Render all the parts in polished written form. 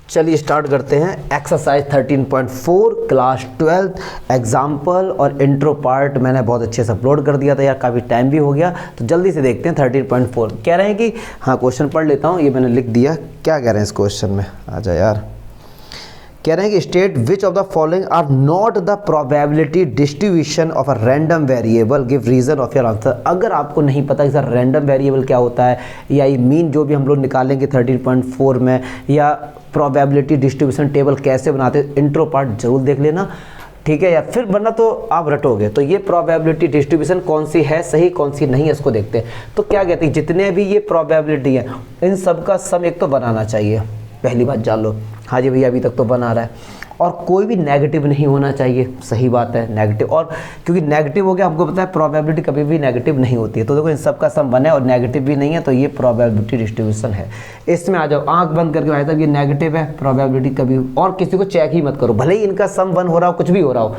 चलिए स्टार्ट करते हैं एक्सरसाइज 13.4 क्लास 12 एग्जाम्पल और इंट्रो पार्ट मैंने बहुत अच्छे से अपलोड कर दिया था यार, काफ़ी टाइम भी हो गया तो जल्दी से देखते हैं। 13.4 कह रहे हैं कि हाँ, क्वेश्चन पढ़ लेता हूँ, ये मैंने लिख दिया। क्या कह रहे हैं इस क्वेश्चन में, आ जा यार। कह रहे हैं कि state which of the following are not the probability distribution of a random variable, give reason of your answer. अगर आपको नहीं पता कि सर रैंडम वेरिएबल क्या होता है या ये मीन जो भी हम लोग निकालेंगे 13.4 में, या प्रोबेबिलिटी डिस्ट्रीब्यूशन टेबल कैसे बनाते हैं, इंट्रो पार्ट जरूर देख लेना, ठीक है। या फिर वरना तो आप रटोगे। तो ये प्रोबेबिलिटी डिस्ट्रीब्यूशन कौन सी है सही, कौन सी नहीं है, इसको देखते हैं। तो क्या कहते हैं, जितने भी ये प्रोबेबिलिटी है इन सब का सम एक तो बनाना चाहिए, पहली बात जान लो। हाँ जी भैया, अभी तक तो बना रहा है। और कोई भी नेगेटिव नहीं होना चाहिए, सही बात है, नेगेटिव। और क्योंकि नेगेटिव हो गया, हमको पता है प्रोबेबिलिटी कभी भी नेगेटिव नहीं होती है। तो देखो इन सब का सम बने और नेगेटिव भी नहीं है, तो ये प्रोबेबिलिटी डिस्ट्रीब्यूशन है। इसमें आ जाओ, आंख बंद करके भाई साहब ये नेगेटिव है, प्रोबेबिलिटी कभी, और किसी को चेक ही मत करो, भले ही इनका सम 1 हो रहा हो, कुछ भी हो रहा हो।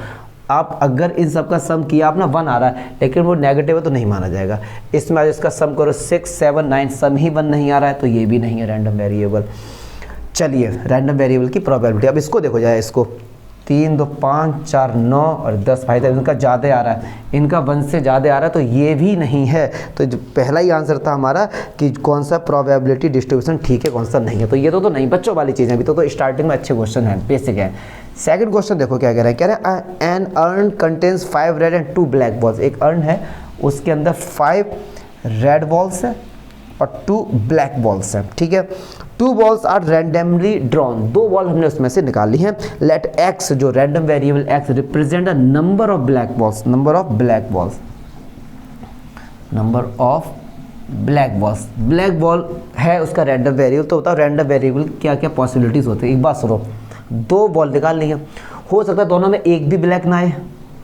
आप अगर इन सब का सम किया आप ना 1 आ रहा है लेकिन वो नेगेटिव है तो नहीं माना जाएगा। इसमें आज इसका सम करो 6, 7, 9, सम ही 1 नहीं आ रहा है तो ये भी नहीं है रैंडम वेरिएबल। चलिए रैंडम वेरिएबल की प्रोबेबिलिटी, अब इसको देखो जाए, इसको 3, 2, 5, 4, 9 और 10 भाई साहब इनका ज़्यादा आ रहा है, इनका 1 से ज़्यादा आ रहा है तो ये भी नहीं है। तो जो पहला ही आंसर था हमारा कि कौन सा प्रोबेबिलिटी डिस्ट्रीब्यूशन ठीक है, कौन सा नहीं है। तो ये तो नहीं, बच्चों वाली चीज़ें, अभी तो स्टार्टिंग में अच्छे क्वेश्चन हैं, बेसिक है। सेकंड क्वेश्चन देखो क्या कह रहे हैं। कह रहे हैं an urn contains 5 red and 2 black balls. एक अर्न है, उसके अंदर 5 रेड बॉल्स है और 2 ब्लैक बॉल्स हैं, ठीक है। 2 balls are randomly drawn, 2 ball हमने उसमें से निकाली हैं। लेट एक्स, जो random variable X represent a number of black balls, number of black balls, number of black balls. Black ball है उसका रैंडम वेरिएबल, तो बताओ रैंडम वेरिएबल क्या क्या पॉसिबिलिटीज होती है। एक बात सुनो, 2 बॉल निकाल ली है, हो सकता है दोनों में एक भी ब्लैक ना आए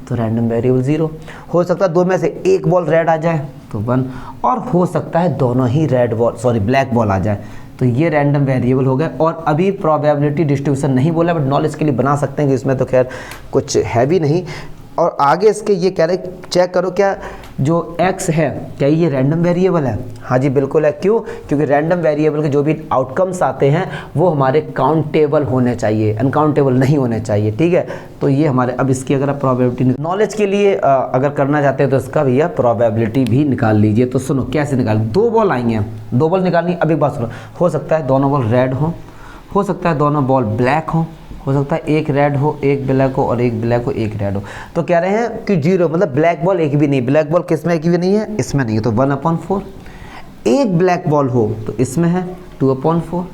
तो रैंडम वेरिएबल 0, हो सकता है 2 में से एक बॉल रेड आ जाए तो 1, और हो सकता है दोनों ही ब्लैक बॉल आ जाए तो ये रैंडम वेरिएबल हो गए। और अभी प्रोबेबिलिटी डिस्ट्रीब्यूशन नहीं बोला, बट नॉलेज के लिए बना सकते हैं कि इसमें तो खैर कुछ है भी नहीं। और आगे इसके ये कह रहे चेक करो क्या जो x है क्या ये रैंडम वेरिएबल है। हाँ जी बिल्कुल है। क्यों? क्योंकि रैंडम वेरिएबल के जो भी आउटकम्स आते हैं वो हमारे काउंटेबल होने चाहिए, अनकाउंटेबल नहीं होने चाहिए, ठीक है। तो ये हमारे, अब इसकी अगर आप प्रोबेबिलिटी नॉलेज के लिए अगर करना चाहते हैं तो इसका भैया प्रोबेबिलिटी भी निकाल लीजिए। तो सुनो कैसे निकाल, 2 बॉल आएंगे, 2 बॉल निकालनी। अब एक बात सुनो, हो सकता है दोनों बॉल रेड हो सकता है दोनों बॉल ब्लैक हो सकता है एक रेड हो, एक ब्लैक हो, और एक ब्लैक हो, एक रेड हो। तो कह रहे हैं कि 0 मतलब ब्लैक बॉल एक भी नहीं, ब्लैक बॉल किस में एक भी नहीं है, इसमें नहीं है तो 1/4। एक ब्लैक बॉल हो तो इसमें है 2/4,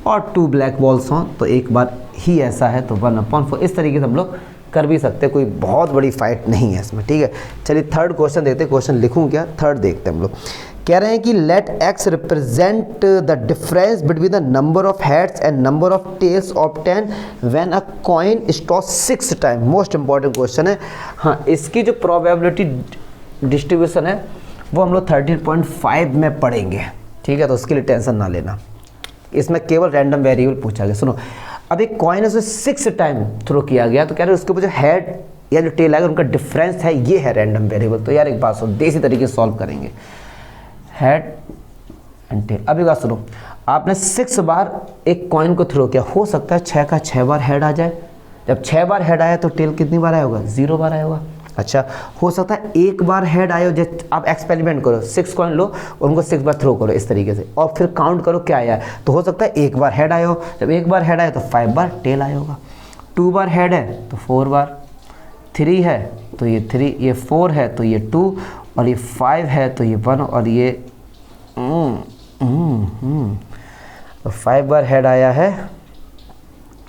और 2 ब्लैक बॉल्स हों तो एक बार ही ऐसा है तो 1/4। इस तरीके से हम लोग कर भी सकते हैं, कोई बहुत बड़ी फाइट नहीं है इसमें, ठीक है। चलिए थर्ड क्वेश्चन देखते हैं, क्वेश्चन लिखूँ क्या, थर्ड देखते हैं हम लोग। कह रहे हैं कि let X represent the difference between the number of heads and number of tails obtain when a coin is toss 6 time. Most important question है। हाँ, इसकी जो प्रोबेबिलिटी डिस्ट्रीब्यूशन है वो हम लोग 13.5 में पढ़ेंगे, ठीक है। तो उसके लिए टेंशन ना लेना, इसमें केवल रैंडम वेरिएबल पूछा गया। सुनो, अब एक कॉइन है उसे 6 टाइम थ्रो किया गया, तो कह रहे हैं उसके ऊपर जो हेड या जो टेल आएगा उनका डिफरेंस है, ये है रैंडम वेरिएबल। तो यार एक बात सुनो, देसी तरीके से सॉल्व करेंगे, हेड एंड टेल। अब एक बात सुनो, आपने 6 बार एक कॉइन को थ्रो किया, हो सकता है 6 का 6 बार हेड आ जाए। जब 6 बार हेड आया तो टेल कितनी बार आया होगा, 0 बार आया होगा। अच्छा, हो सकता है एक बार हेड आए हो, जैसे आप एक्सपेरिमेंट करो, 6 कॉइन लो, उनको 6 बार थ्रो करो इस तरीके से, और फिर काउंट करो क्या आया। तो हो सकता है एक बार हेड आया हो, जब एक बार हेड आया तो 5 बार टेल आया होगा। 2 बार हेड है तो 4 बार, 3 है तो ये 3, ये 4 है तो ये 2, और ये 5 है तो ये 1, और ये 5 बार हेड आया है,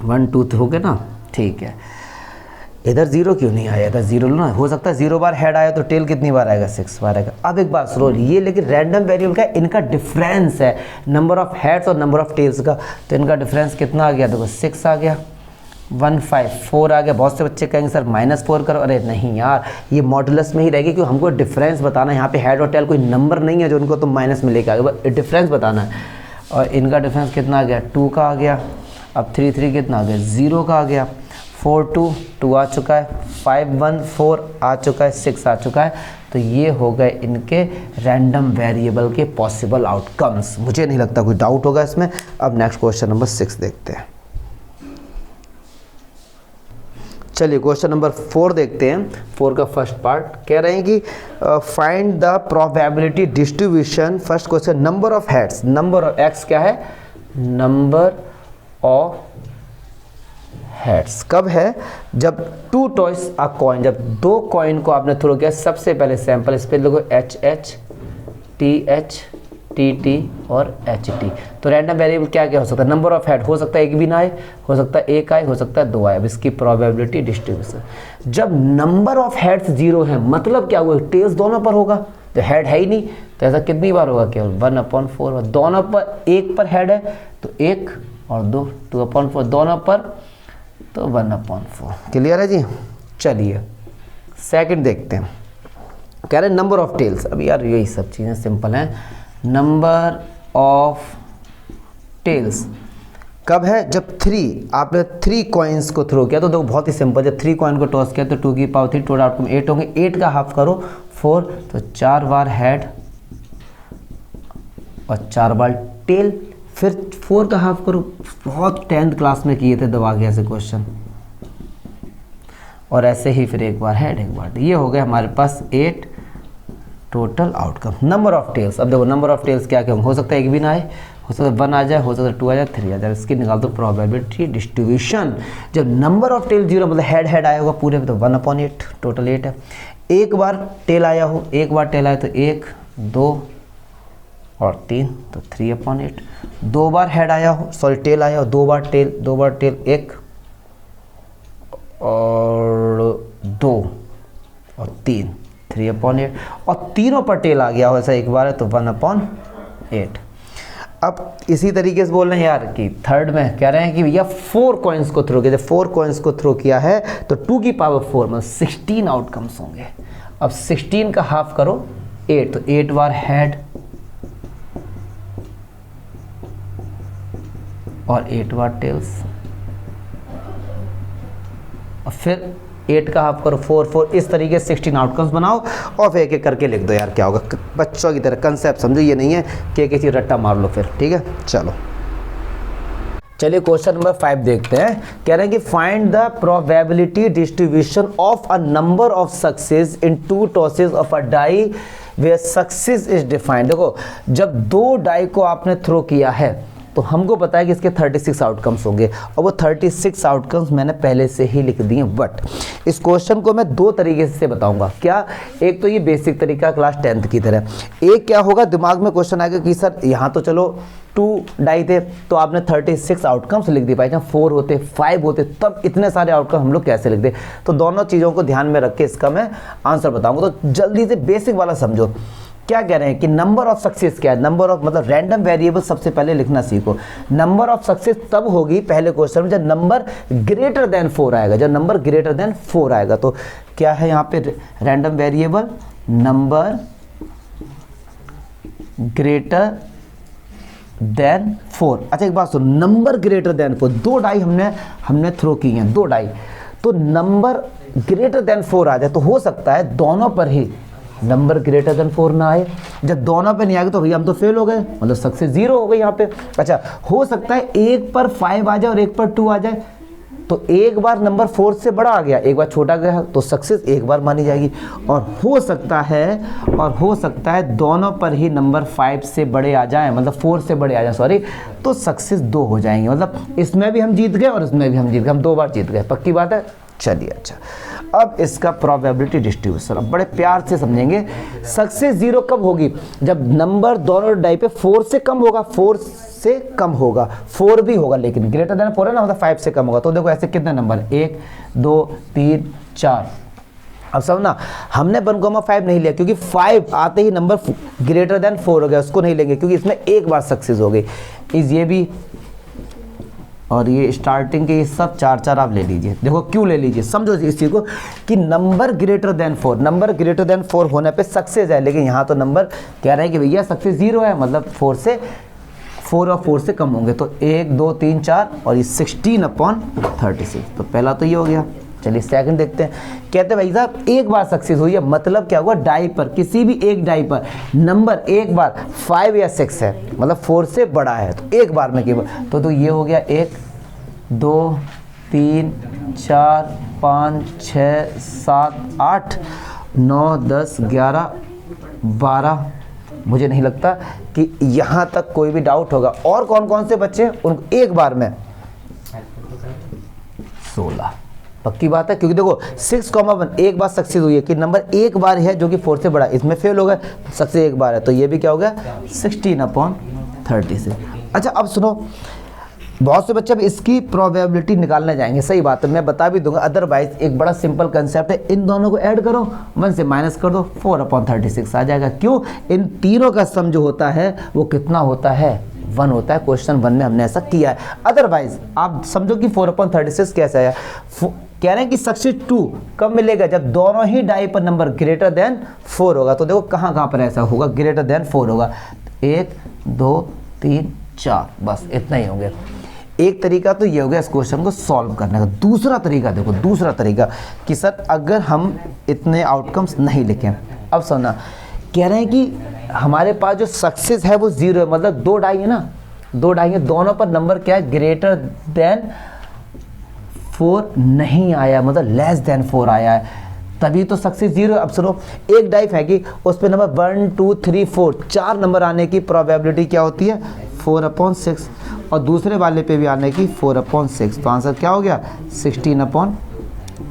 1, 2 हो गया ना, ठीक है। इधर 0 क्यों नहीं आया, इधर 0 लो ना। हो सकता है 0 बार हेड आया तो टेल कितनी बार आएगा, 6 बार आएगा। अब एक बात सुनो, ये लेकिन रैंडम वेरिएबल का इनका डिफरेंस है, नंबर ऑफ हेड्स और नंबर ऑफ टेल्स का। तो इनका डिफरेंस कितना आ गया, देखो 6 आ गया, 1, 5, 4 आ गया। बहुत से बच्चे कहेंगे सर -4 करो, अरे नहीं यार, ये मॉडुलस में ही रहेगी, क्योंकि हमको डिफरेंस बताना है। यहाँ पे हेड और टेल कोई नंबर नहीं है जो उनको तुम माइनस में लेके आगे, डिफरेंस बताना है। और इनका डिफरेंस कितना आ गया, 2 का आ गया। अब 3, 3 कितना आ गया, 0 का आ गया। 4, 2 आ चुका है, 5, 1, 4 आ चुका है, 6 आ चुका है। तो ये हो गए इनके रैंडम वेरिएबल के पॉसिबल आउटकम्स। मुझे नहीं लगता कोई डाउट होगा इसमें। अब नेक्स्ट क्वेश्चन नंबर 6 देखते हैं। चलिए क्वेश्चन नंबर 4 देखते हैं। 4 का फर्स्ट पार्ट कह रहे हैं कि find the probability distribution. First question, number of heads, number of x क्या है, नंबर ऑफ हेड्स कब है, जब 2 टॉयस अ कॉइन, जब 2 कॉइन को आपने थ्रो किया। सबसे पहले सैंपल इस पे लिखो HH TH TT और HT। तो रैंडम वेरिएबल क्या क्या हो सकता है, नंबर ऑफ हेड हो सकता है एक भी ना आए, हो सकता है एक आए, हो सकता है 2 आए। अब इसकी प्रोबेबिलिटी डिस्ट्रीब्यूशन, जब नंबर ऑफ हेड्स 0 है मतलब क्या हुआ, टेल्स दोनों पर होगा, तो हेड है ही नहीं, तो ऐसा कितनी बार होगा, केवल 1/4। दोनों पर, एक पर हेड है तो 1 और 2, 2/4, दोनों पर तो 1/4। क्लियर है जी। चलिए सेकंड देखते हैं। कह रहे हैं नंबर ऑफ टेल्स। अब यार यही सब चीज़ें सिंपल हैं। नंबर ऑफ टेल्स कब है, जब 3, आपने 3 कॉइन्स को थ्रो किया। तो देखो बहुत ही सिंपल, जब 3 कॉइन को टॉस किया तो 2 की पावर 3, टोटल आउटकम 8 होंगे। 8 का हाफ करो 4, तो 4 बार हेड और 4 बार टेल। फिर 4 का हाफ करो, बहुत 10th क्लास में किए थे दबा के ऐसे क्वेश्चन। और ऐसे ही फिर एक बार हेड एक बार, ये हो गया हमारे पास 8 total outcome. Number of tails, अब देखो नंबर ऑफ टेल्स क्या क्या हो सकता है, एक भी ना आए, हो सकता है 1 आ जाए, हो सकता है 2 आ जाए, 3 आ जाए। इसकी निकाल दो प्रोबेबिलिटी डिस्ट्रीब्यूशन। जब नंबर ऑफ टेल 0 मतलब हेड हेड आया होगा पूरे में, तो 1/8, टोटल 8 है। एक बार टेल आया हो, एक बार टेल आया तो 1 2 और 3, तो 3/8। 2 बार हेड आया हो, सॉरी टेल आया हो, 2 बार टेल 1 और 2 और 3, 3/8। और तीनों पर टेल आ गया हो, ऐसा एक बार है तो 1/8। अब इसी तरीके से बोल रहे हैं यार कि थर्ड में कह रहे हैं कि भैया 4 कॉइन्स को थ्रो किया। जब 4 कॉइन्स को थ्रो किया है तो 2 की पावर 4 मतलब 16 आउटकम्स होंगे। अब 16 का हाफ करो 8, तो 8 बार हेड और 8 बार टेल्स। और फिर 8 का हाफ करो 4, इस तरीके से 16 आउटकम्स बनाओ और फिर एक एक करके लिख दो। यार क्या होगा, बच्चों की तरह कंसेप्ट समझो, ये नहीं है कि किसी रट्टा मार लो फिर। ठीक है, चलो चलिए क्वेश्चन नंबर 5 देखते हैं। कह रहे हैं कि find the probability distribution of a number of success in 2 tosses of a die where success is defined. देखो जब 2 डाई को आपने थ्रो किया है तो हमको पता है कि इसके 36 आउटकम्स होंगे, और वो 36 आउटकम्स मैंने पहले से ही लिख दिए। बट इस क्वेश्चन को मैं 2 तरीके से बताऊंगा। क्या, एक तो ये बेसिक तरीका क्लास 10th की तरह, एक क्या होगा दिमाग में क्वेश्चन आएगा कि सर यहाँ तो चलो 2 डाई थे तो आपने 36 आउटकम्स लिख दी, भाई जहाँ 4 होते 5 होते तब इतने सारे आउटकम हम लोग कैसे लिख दे। तो दोनों चीज़ों को ध्यान में रख के इसका मैं आंसर बताऊँगा। तो जल्दी से बेसिक वाला समझो। क्या कह रहे हैं कि नंबर ऑफ सक्सेस क्या है, नंबर ऑफ मतलब रैंडम वेरिएबल सबसे पहले लिखना सीखो। नंबर ऑफ सक्सेस तब होगी पहले क्वेश्चन में जब नंबर ग्रेटर देन 4 आएगा, जब नंबर ग्रेटर देन 4 आएगा। तो क्या है यहाँ पे random variable, number greater than 4। अच्छा एक बात सुनो, नंबर ग्रेटर देन 4, 2 डाई हमने थ्रो की हैं, 2 डाई, तो नंबर ग्रेटर देन 4 आ जाए तो हो सकता है दोनों पर ही नंबर ग्रेटर देन 4 ना आए। जब दोनों पे नहीं आएगा तो भैया हम तो फेल हो गए, मतलब सक्सेस 0 हो गई यहाँ पे। अच्छा हो सकता है एक पर 5 आ जाए और एक पर 2 आ जाए, तो एक बार नंबर 4 से बड़ा आ गया, एक बार छोटा गया, तो सक्सेस एक बार मानी जाएगी। और हो सकता है दोनों पर ही नंबर 5 से बड़े आ जाएं, मतलब 4 से बड़े आ जाए सॉरी, तो सक्सेस 2 हो जाएंगे। मतलब इसमें भी हम जीत गए और इसमें भी हम जीत गए, हम 2 बार जीत गए, पक्की बात है। चलिए अच्छा, अब इसका प्रोबेबिलिटी डिस्ट्रीब्यूशन अब बड़े प्यार से समझेंगे। सक्सेस 0 कब होगी, जब नंबर दोनों डाई पे 4 से कम होगा, 4 से कम होगा, 4 भी होगा लेकिन ग्रेटर देन 4 है ना, मतलब 5 से कम होगा। तो देखो ऐसे कितने नंबर, 1 2 3 4। अब सब ना हमने 1,5 नहीं लिया क्योंकि 5 आते ही नंबर ग्रेटर देन 4 हो गया, उसको नहीं लेंगे क्योंकि इसमें एक बार सक्सेस हो गई। इस ये भी और ये स्टार्टिंग के ये सब 4 आप ले लीजिए। देखो क्यों ले लीजिए, समझो इस चीज़ को कि number greater than 4, number greater than 4 होने पे सक्सेस है, लेकिन यहाँ तो नंबर कह रहे हैं कि भैया सक्सेस 0 है, मतलब 4 और 4 से कम होंगे। तो 1 2 3 4 और ये 16/36, तो पहला तो ये हो गया। चलिए सेकंड देखते हैं। कहते हैं भाई साहब एक बार सक्सेस हुई है, मतलब क्या हुआ, डाई पर किसी भी एक डाई पर नंबर एक बार 5 या 6 है, मतलब 4 से बड़ा है, तो एक बार में केवल तो ये हो गया 1 2 3 4 5 6 7 8 9 10 11 12। मुझे नहीं लगता कि यहाँ तक कोई भी डाउट होगा। और कौन कौन से बच्चे उनको एक बार में 16 पक्की बात है, क्योंकि देखो 6,1 एक बार सक्सेस हुई है कि नंबर एक बार है जो कि 4 से बड़ा, इसमें फेल हो गया, सक्सेस एक बार है, तो ये भी क्या हो गया 16/30 से। अच्छा अब सुनो, बहुत से बच्चे अब इसकी प्रोबेबिलिटी निकालने जाएंगे, सही बात है, मैं बता भी दूंगा। अदरवाइज एक बड़ा सिंपल कंसेप्ट है, इन दोनों को ऐड करो, 1 से माइनस कर दो, 4/36 आ जाएगा। क्यों? इन तीनों का सम जो होता है वो कितना होता है, 1 होता है। क्वेश्चन 1 में हमने ऐसा किया है। अदरवाइज आप समझो कि 4/36 कैसे आया। कह रहे हैं कि सक्सेस 2 कब मिलेगा, जब दोनों ही डाई पर नंबर ग्रेटर देन 4 होगा। तो देखो कहाँ कहाँ पर ऐसा होगा, ग्रेटर देन 4 होगा, 1 2 3 4, बस इतना ही होंगे। एक तरीका तो ये हो गया इस क्वेश्चन को सॉल्व करने का। दूसरा तरीका देखो, दूसरा तरीका कि सर अगर हम इतने आउटकम्स नहीं लिखें, अब सुनना, कह रहे हैं कि हमारे पास जो सक्सेस है वो 0 है, मतलब 2 डाई है ना, 2 डाई है, दोनों पर नंबर क्या है, ग्रेटर देन 4 नहीं आया, मतलब लेस देन 4 आया है, तभी तो सक्सेस 0 है। अब सुनो, एक डाई फेंकी, उस पर नंबर 1 2 3 4 4 नंबर आने की प्रोबेबिलिटी क्या होती है, 4/6, और दूसरे वाले पे भी आने की 4/6, तो आंसर क्या हो गया 16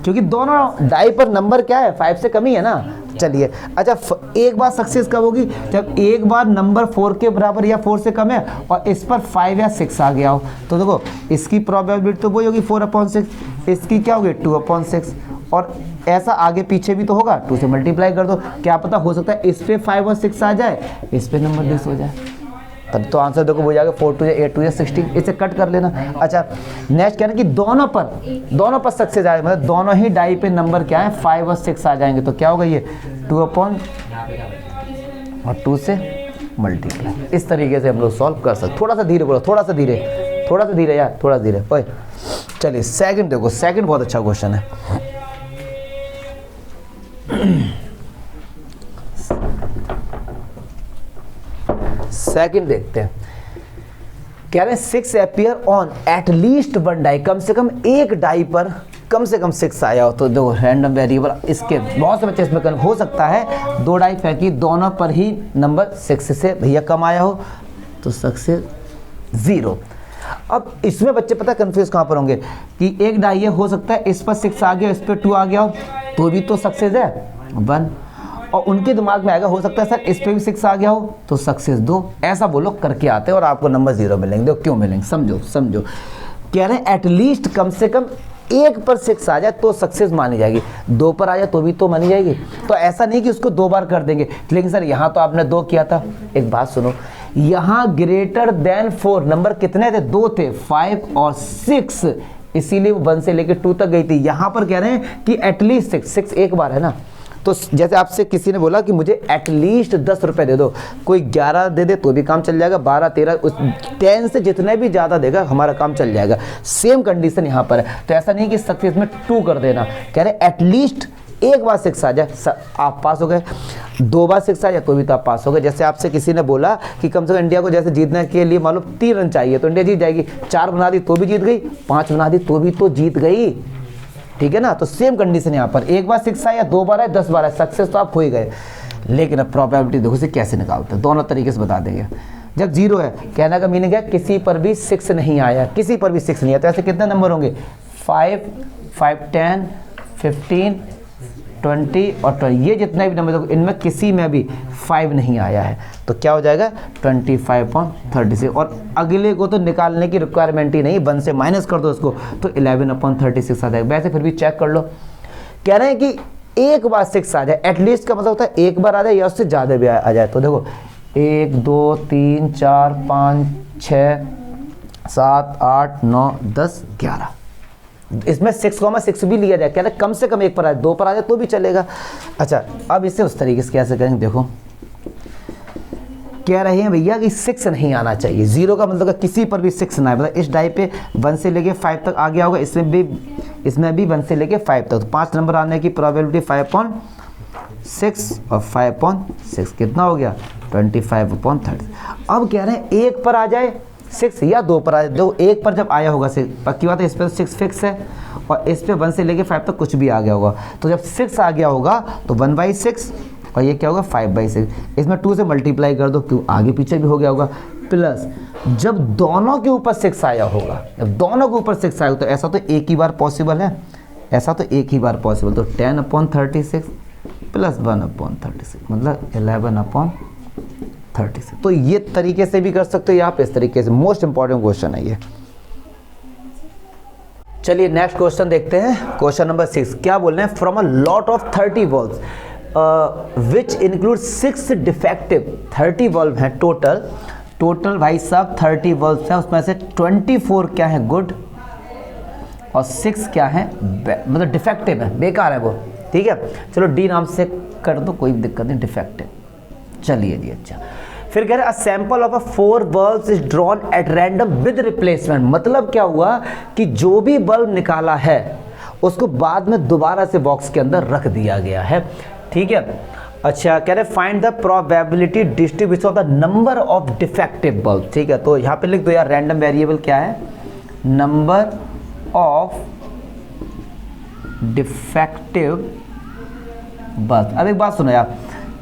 क्योंकि दोनों डाई पर नंबर क्या है, 5 से कम ही है ना। चलिए अच्छा, एक बार सक्सेस कब होगी, जब एक बार नंबर 4 के बराबर या 4 से कम है और इस पर 5 या 6 आ गया हो। तो देखो इसकी प्रोबेबिलिटी तो वही होगी 4/6, इसकी क्या होगी 2/6, और ऐसा आगे पीछे भी तो होगा, 2 से मल्टीप्लाई कर दो, क्या पता हो सकता है इस पे 5 और 6 आ जाए, इस पे नंबर 10 हो जाए, तब तो आंसर देखो हो जाएगा 4 2 8 2 16, इसे कट कर लेना। अच्छा नेक्स्ट कहना कि दोनों पर सक्सेस आए, मतलब दोनों ही डाई पे नंबर क्या है 5 और 6 आ जाएंगे, तो क्या होगा ये 2 से मल्टीप्लाई। इस तरीके से हम लोग सॉल्व कर सकते। थोड़ा सा धीरे बोलो, थोड़ा सा धीरे यार, थोड़ा धीरे। ओए चलिए सेकंड देखो, सेकंड बहुत अच्छा क्वेश्चन है। सेकंड देखते हैं, कह रहे हैं 6 अपीयर ऑन एटलीस्ट 1 डाई, कम से कम एक डाई पर कम से कम 6 आया हो। तो देखो रैंडम वेरिएबल, इसके बहुत से बच्चे इसमें हो सकता है 2 डाई फेंकी, दोनों पर ही नंबर 6 से भैया कम आया हो, तो सक्सेस 0। अब इसमें बच्चे पता कंफ्यूज कहाँ पर होंगे कि एक डाई हो सकता है इस पर 6 आ गया, इस पर 2 आ गया हो, तो भी तो सक्सेस है 1, और उनके दिमाग में आएगा हो सकता है सर इस पे भी 6 आ गया हो तो सक्सेस 2। ऐसा वो लोग करके आते हैं और आपको नंबर 0 मिलेंगे। देखो क्यों मिलेंगे, समझो। कह रहे हैं एटलीस्ट कम से कम एक पर 6 आ जाए तो सक्सेस मानी जाएगी, 2 पर आ जाए तो भी तो मानी जाएगी। तो ऐसा नहीं कि उसको 2 बार कर देंगे, लेकिन सर यहाँ तो आपने 2 किया था। एक बात सुनो, यहाँ ग्रेटर देन 4 नंबर कितने थे, 2 थे, 5 और 6, इसीलिए वो 1 से लेकर 2 तक गई थी। यहाँ पर कह रहे हैं कि एटलीस्ट 6 एक बार है ना, तो जैसे आपसे किसी ने बोला कि मुझे एटलीस्ट 10 रुपये दे दो, कोई 11 दे दे तो भी काम चल जाएगा, 12 13 उस 10 से जितने भी ज़्यादा देगा हमारा काम चल जाएगा। सेम कंडीशन यहाँ पर है, तो ऐसा नहीं कि सक्सेस में 2 कर देना, कह रहे एटलीस्ट एक बार 6 आ जाए आप पास हो गए, 2 बार 6 आ जाए तो भी तो आप पास हो गए। जैसे आपसे किसी ने बोला कि कम से कम इंडिया को जैसे जीतने के लिए मालूम 3 रन चाहिए, तो इंडिया जीत जाएगी, 4 बना दी तो भी जीत गई, 5 बना दी तो भी तो जीत गई, ठीक है ना। तो सेम कंडीशन यहाँ पर, एक बार 6 आया, 2 बार आया, 10 बार आया, सक्सेस तो आप हो ही गए। लेकिन अब प्रोबेबिलिटी देखो से कैसे निकालते हैं, दोनों तरीके से बता देंगे। जब 0 है, कहने का मीनिंग है किसी पर भी 6 नहीं आया, किसी पर भी 6 नहीं आया, तो ऐसे कितने नंबर होंगे 5 5 10 15 20 और 20, ये जितने भी नंबर देखो इनमें किसी में भी 5 नहीं आया है, तो क्या हो जाएगा 25/36। और अगले को तो निकालने की रिक्वायरमेंट ही नहीं, 1 से माइनस कर दो उसको तो 11/36 आ जाएगा। वैसे फिर भी चेक कर लो, कह रहे हैं कि एक बार 6 आ जाए, एटलीस्ट का मतलब होता है एक बार आ जाए या उससे ज़्यादा भी आ जाए। तो देखो 1 2 3 4 5 6 7 8 9 10 11, इसमें 6,6 भी लिया जाए, कहते हैं कम से कम एक पर आ जाए, 2 पर आ जाए तो भी चलेगा। अच्छा अब इसे उस तरीके से कैसे करेंगे, देखो कह रहे हैं भैया कि 6 नहीं आना चाहिए, 0 का मतलब किसी पर भी 6 ना है, मतलब इस डाई पे 1 से लेके 5 तक आ गया होगा, इसमें भी 1 से लेके 5 तक, तो 5 नंबर आने की प्रोबेबिलिटी 5/6 और 5/6 कितना हो गया 25/30। अब कह रहे हैं एक पर आ जाए 6 या 2 पर आया, जो एक पर जब आया होगा 6, पक्की बात है इस पर 6 फिक्स है और इस पे 1 से लेके 5 तक कुछ भी आ गया होगा। तो जब 6 आ गया होगा तो 1/6 और ये क्या होगा 5/6। इसमें 2 से मल्टीप्लाई कर दो, क्यों आगे पीछे भी हो गया होगा। प्लस जब दोनों के ऊपर 6 आया होगा, जब दोनों के ऊपर 6 आया होगा, तो ऐसा तो एक ही बार पॉसिबल है, ऐसा तो एक ही बार पॉसिबल। तो 10/36 प्लस 1/36 मतलब 11/36। तो ये तरीके से भी कर सकते हो या आप इस तरीके से। मोस्ट इंपॉर्टेंट क्वेश्चन है ये। चलिए नेक्स्ट क्वेश्चन देखते हैं। क्वेश्चन नंबर 6 क्या बोल रहे हैं, from a lot of 30 valves which include 6 defective. 30 valve हैं टोटल भाई साहब 30 वॉल्व्स हैं, उसमें से 24 क्या है गुड और 6 क्या है मतलब डिफेक्टिव है, बेकार है वो, ठीक है। चलो डी नाम से कर दो, कोई दिक्कत नहीं, डिफेक्टिव। चलिए जी अच्छा। फिर कह रहे हैं a sample of 4 bulbs is drawn at random with replacement. मतलब क्या हुआ कि जो भी बल्ब निकाला है उसको बाद में दोबारा से बॉक्स के अंदर रख दिया गया है, ठीक है। अच्छा कह रहे find the probability distribution of the number of defective bulb, ठीक है। तो यहाँ पे लिख दो यार, रैंडम वेरिएबल क्या है, नंबर ऑफ डिफेक्टिव बल्ब। अब एक बात सुनो यार,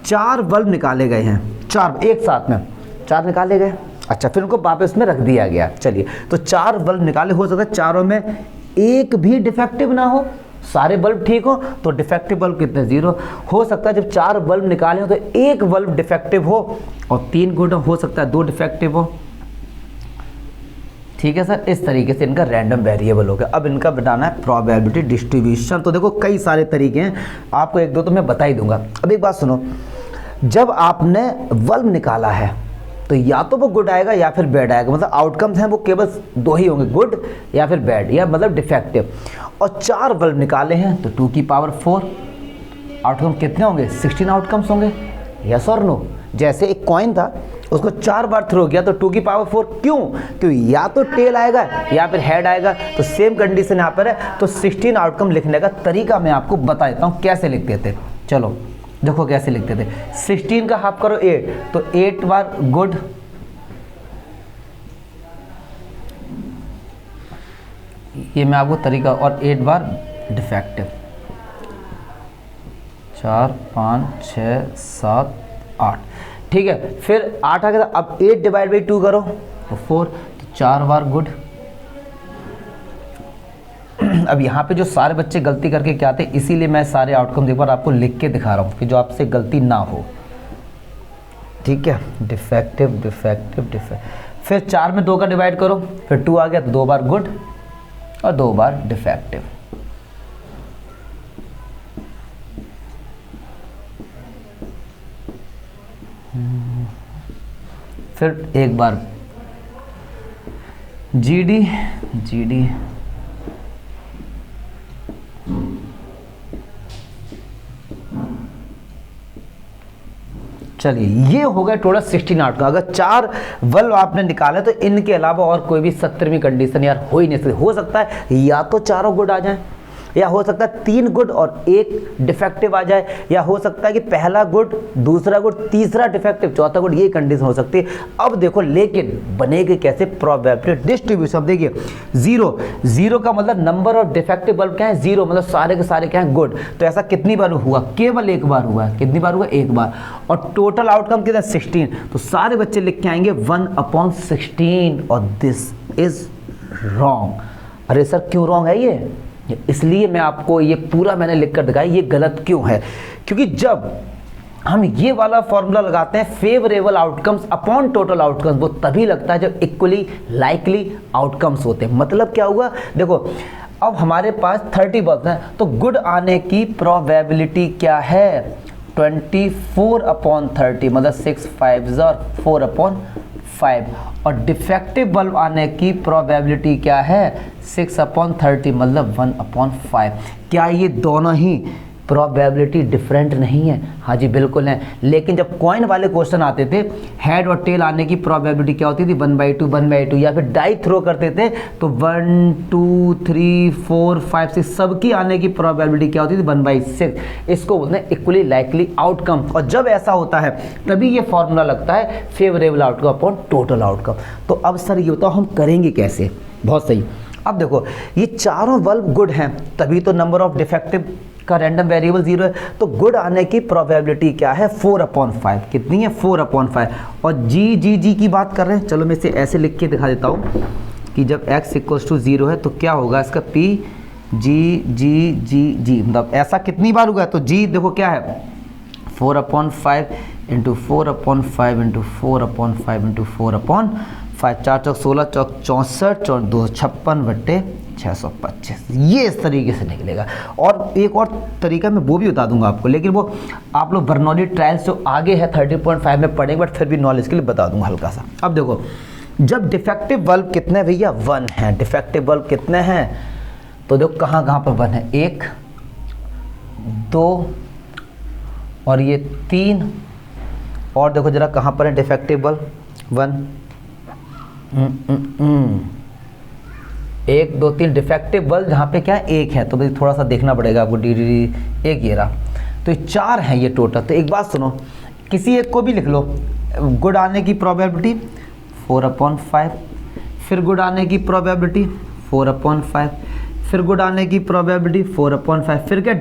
4 बल्ब निकाले गए हैं, 4 एक साथ में 4 निकाले गए, अच्छा फिर उनको वापस में रख दिया गया। चलिए तो 4 बल्ब निकाले, हो सकता है चारों में एक भी डिफेक्टिव ना हो, सारे बल्ब ठीक हो, तो डिफेक्टिव बल्ब कितने 0 हो सकता है। जब 4 बल्ब निकाले हो तो एक बल्ब डिफेक्टिव हो और 3 गुड हो सकता है 2 डिफेक्टिव हो, ठीक है सर। इस तरीके से इनका रैंडम वेरिएबल हो गया। अब इनका बनाना है प्रोबेबिलिटी डिस्ट्रीब्यूशन। तो देखो कई सारे तरीके हैं, आपको एक दो तो मैं बता ही दूंगा। अब एक बात सुनो, जब आपने बल्ब निकाला है तो या तो वो गुड आएगा या फिर बैड आएगा, मतलब आउटकम्स हैं वो केवल 2 ही होंगे, गुड या फिर बैड, या मतलब डिफेक्टिव। और 4 बल्ब निकाले हैं तो 2 की पावर 4 आउटकम कितने होंगे, 16 आउटकम्स होंगे, यस और नो। जैसे एक कॉइन था उसको 4 बार थ्रो किया तो 2 की पावर 4, क्यों या तो टेल आएगा या फिर हेड आएगा। तो सेम कंडीशन यहाँ पर है। तो 16 आउटकम लिखने का तरीका मैं आपको बता देता हूँ कैसे लिखते थे। चलो देखो कैसे लिखते थे, 16 का हाफ करो 8, तो 8 बार गुड, ये मैं आपको तरीका, और 8 बार डिफेक्टिव। 4 5 6 7 8, ठीक है। फिर 8 आ गया, अब 8 डिवाइड बाई 2 करो तो 4, तो 4 बार गुड। अब यहाँ पे जो सारे बच्चे गलती करके क्या आते, इसीलिए मैं सारे आउटकम एक बार आपको लिख के दिखा रहा हूँ कि जो आपसे गलती ना हो, ठीक है। डिफेक्टिव डिफेक्टिव डिफेक्टिव, फिर 4 में 2 का डिवाइड करो, फिर 2 आ गया तो 2 बार गुड और 2 बार डिफेक्टिव। फिर एक बार जीडी जीडी, चलिए ये हो गया टोटल 16 आउटकम। अगर 4 बल्ब आपने निकाले तो इनके अलावा और कोई भी 70वीं कंडीशन यार हो ही नहीं सकती। हो सकता है या तो चारों गुड आ जाए, या हो सकता है 3 गुड और 1 डिफेक्टिव आ जाए, या हो सकता है कि पहला गुड, दूसरा गुड, तीसरा डिफेक्टिव, चौथा गुड, ये कंडीशन हो सकती है। अब देखो लेकिन बनेगी कैसे प्रोबेबिलिटी डिस्ट्रीब्यूशन। देखिए 0 का मतलब नंबर ऑफ डिफेक्टिव बल्ब क्या है, 0 मतलब सारे के सारे क्या है गुड। तो ऐसा कितनी बार हुआ, केवल एक बार हुआ है। कितनी बार हुआ, एक बार। और टोटल आउटकम कितना 16, तो सारे बच्चे लिख के आएंगे 1/16 और दिस इज रॉन्ग। अरे सर क्यों रॉन्ग है ये, इसलिए मैं आपको ये पूरा मैंने लिख कर दिखाया ये गलत क्यों है। क्योंकि जब हम ये वाला फॉर्मूला लगाते हैं favourable outcomes upon total outcomes, वो तभी लगता है जब इक्वली लाइकली आउटकम्स होते हैं। मतलब क्या हुआ, देखो अब हमारे पास 30 बल्ब हैं तो गुड आने की प्रोबेबिलिटी क्या है, 24/30 मतलब 6 5 और 4/5। और डिफेक्टिव बल्ब आने की प्रोबेबिलिटी क्या है, 6/30 मतलब 1/5। क्या ये दोनों ही प्रोबेबिलिटी डिफरेंट नहीं है? हाँ जी बिल्कुल है। लेकिन जब कॉइन वाले क्वेश्चन आते थे, हेड और टेल आने की प्रोबेबिलिटी क्या होती थी? 1/2 1/2। या फिर डाई थ्रो करते थे तो 1 2 3 4 5 6 सबकी आने की प्रोबेबिलिटी क्या होती थी? 1/6। इसको बोलते हैं इक्वली लाइकली आउटकम। और जब ऐसा होता है तभी ये फॉर्मूला लगता है favourable outcome upon total outcome. तो अब सर ये बताओ हम करेंगे कैसे? बहुत सही। अब देखो ये चारों बल्ब गुड हैं, तभी तो नंबर ऑफ डिफेक्टिव का रैंडम वेरिएबल 0 है। तो गुड आने की प्रोबेबिलिटी क्या है? 4/5। कितनी है? 4/5। और जी की बात कर रहे हैं, चलो मैं इसे ऐसे लिख के दिखा देता हूँ कि जब x = 0 है तो क्या होगा इसका? P G मतलब ऐसा कितनी बार हुआ है? तो जी देखो क्या है? 4/5 × 4/5 × 4/5 × 4/5। 4 चौक 16 चौक 64 और 2 56/625। ये इस तरीके से निकलेगा। और एक और तरीका मैं वो भी बता दूंगा आपको, लेकिन वो आप लोग बर्नौली ट्रायल्स जो आगे है 30.5 में पढ़ेंगे, बट फिर भी नॉलेज के लिए बता दूंगा हल्का सा। अब देखो जब डिफेक्टिव बल्ब कितने भैया? 1 है। डिफेक्टिव बल्ब कितने हैं? तो देखो कहाँ कहाँ पर 1 है? 1 2 और ये 3। और देखो जरा कहाँ पर है डिफेक्टिव बल्ब? 1 1 2 3 डिफेक्टिव बल्ब जहाँ पे क्या है? 1 है। तो भाई थोड़ा सा देखना पड़ेगा आपको। डी 1 ये रहा। तो ये 4 हैं ये टोटल। तो एक बात सुनो, किसी एक को भी लिख लो। गुड आने की प्रोबेबिलिटी 4/5, फिर गुड आने की प्रोबेबिलिटी 4/5, फिर गुड आने की प्रोबेबिलिटी 4/5, फिर क्या?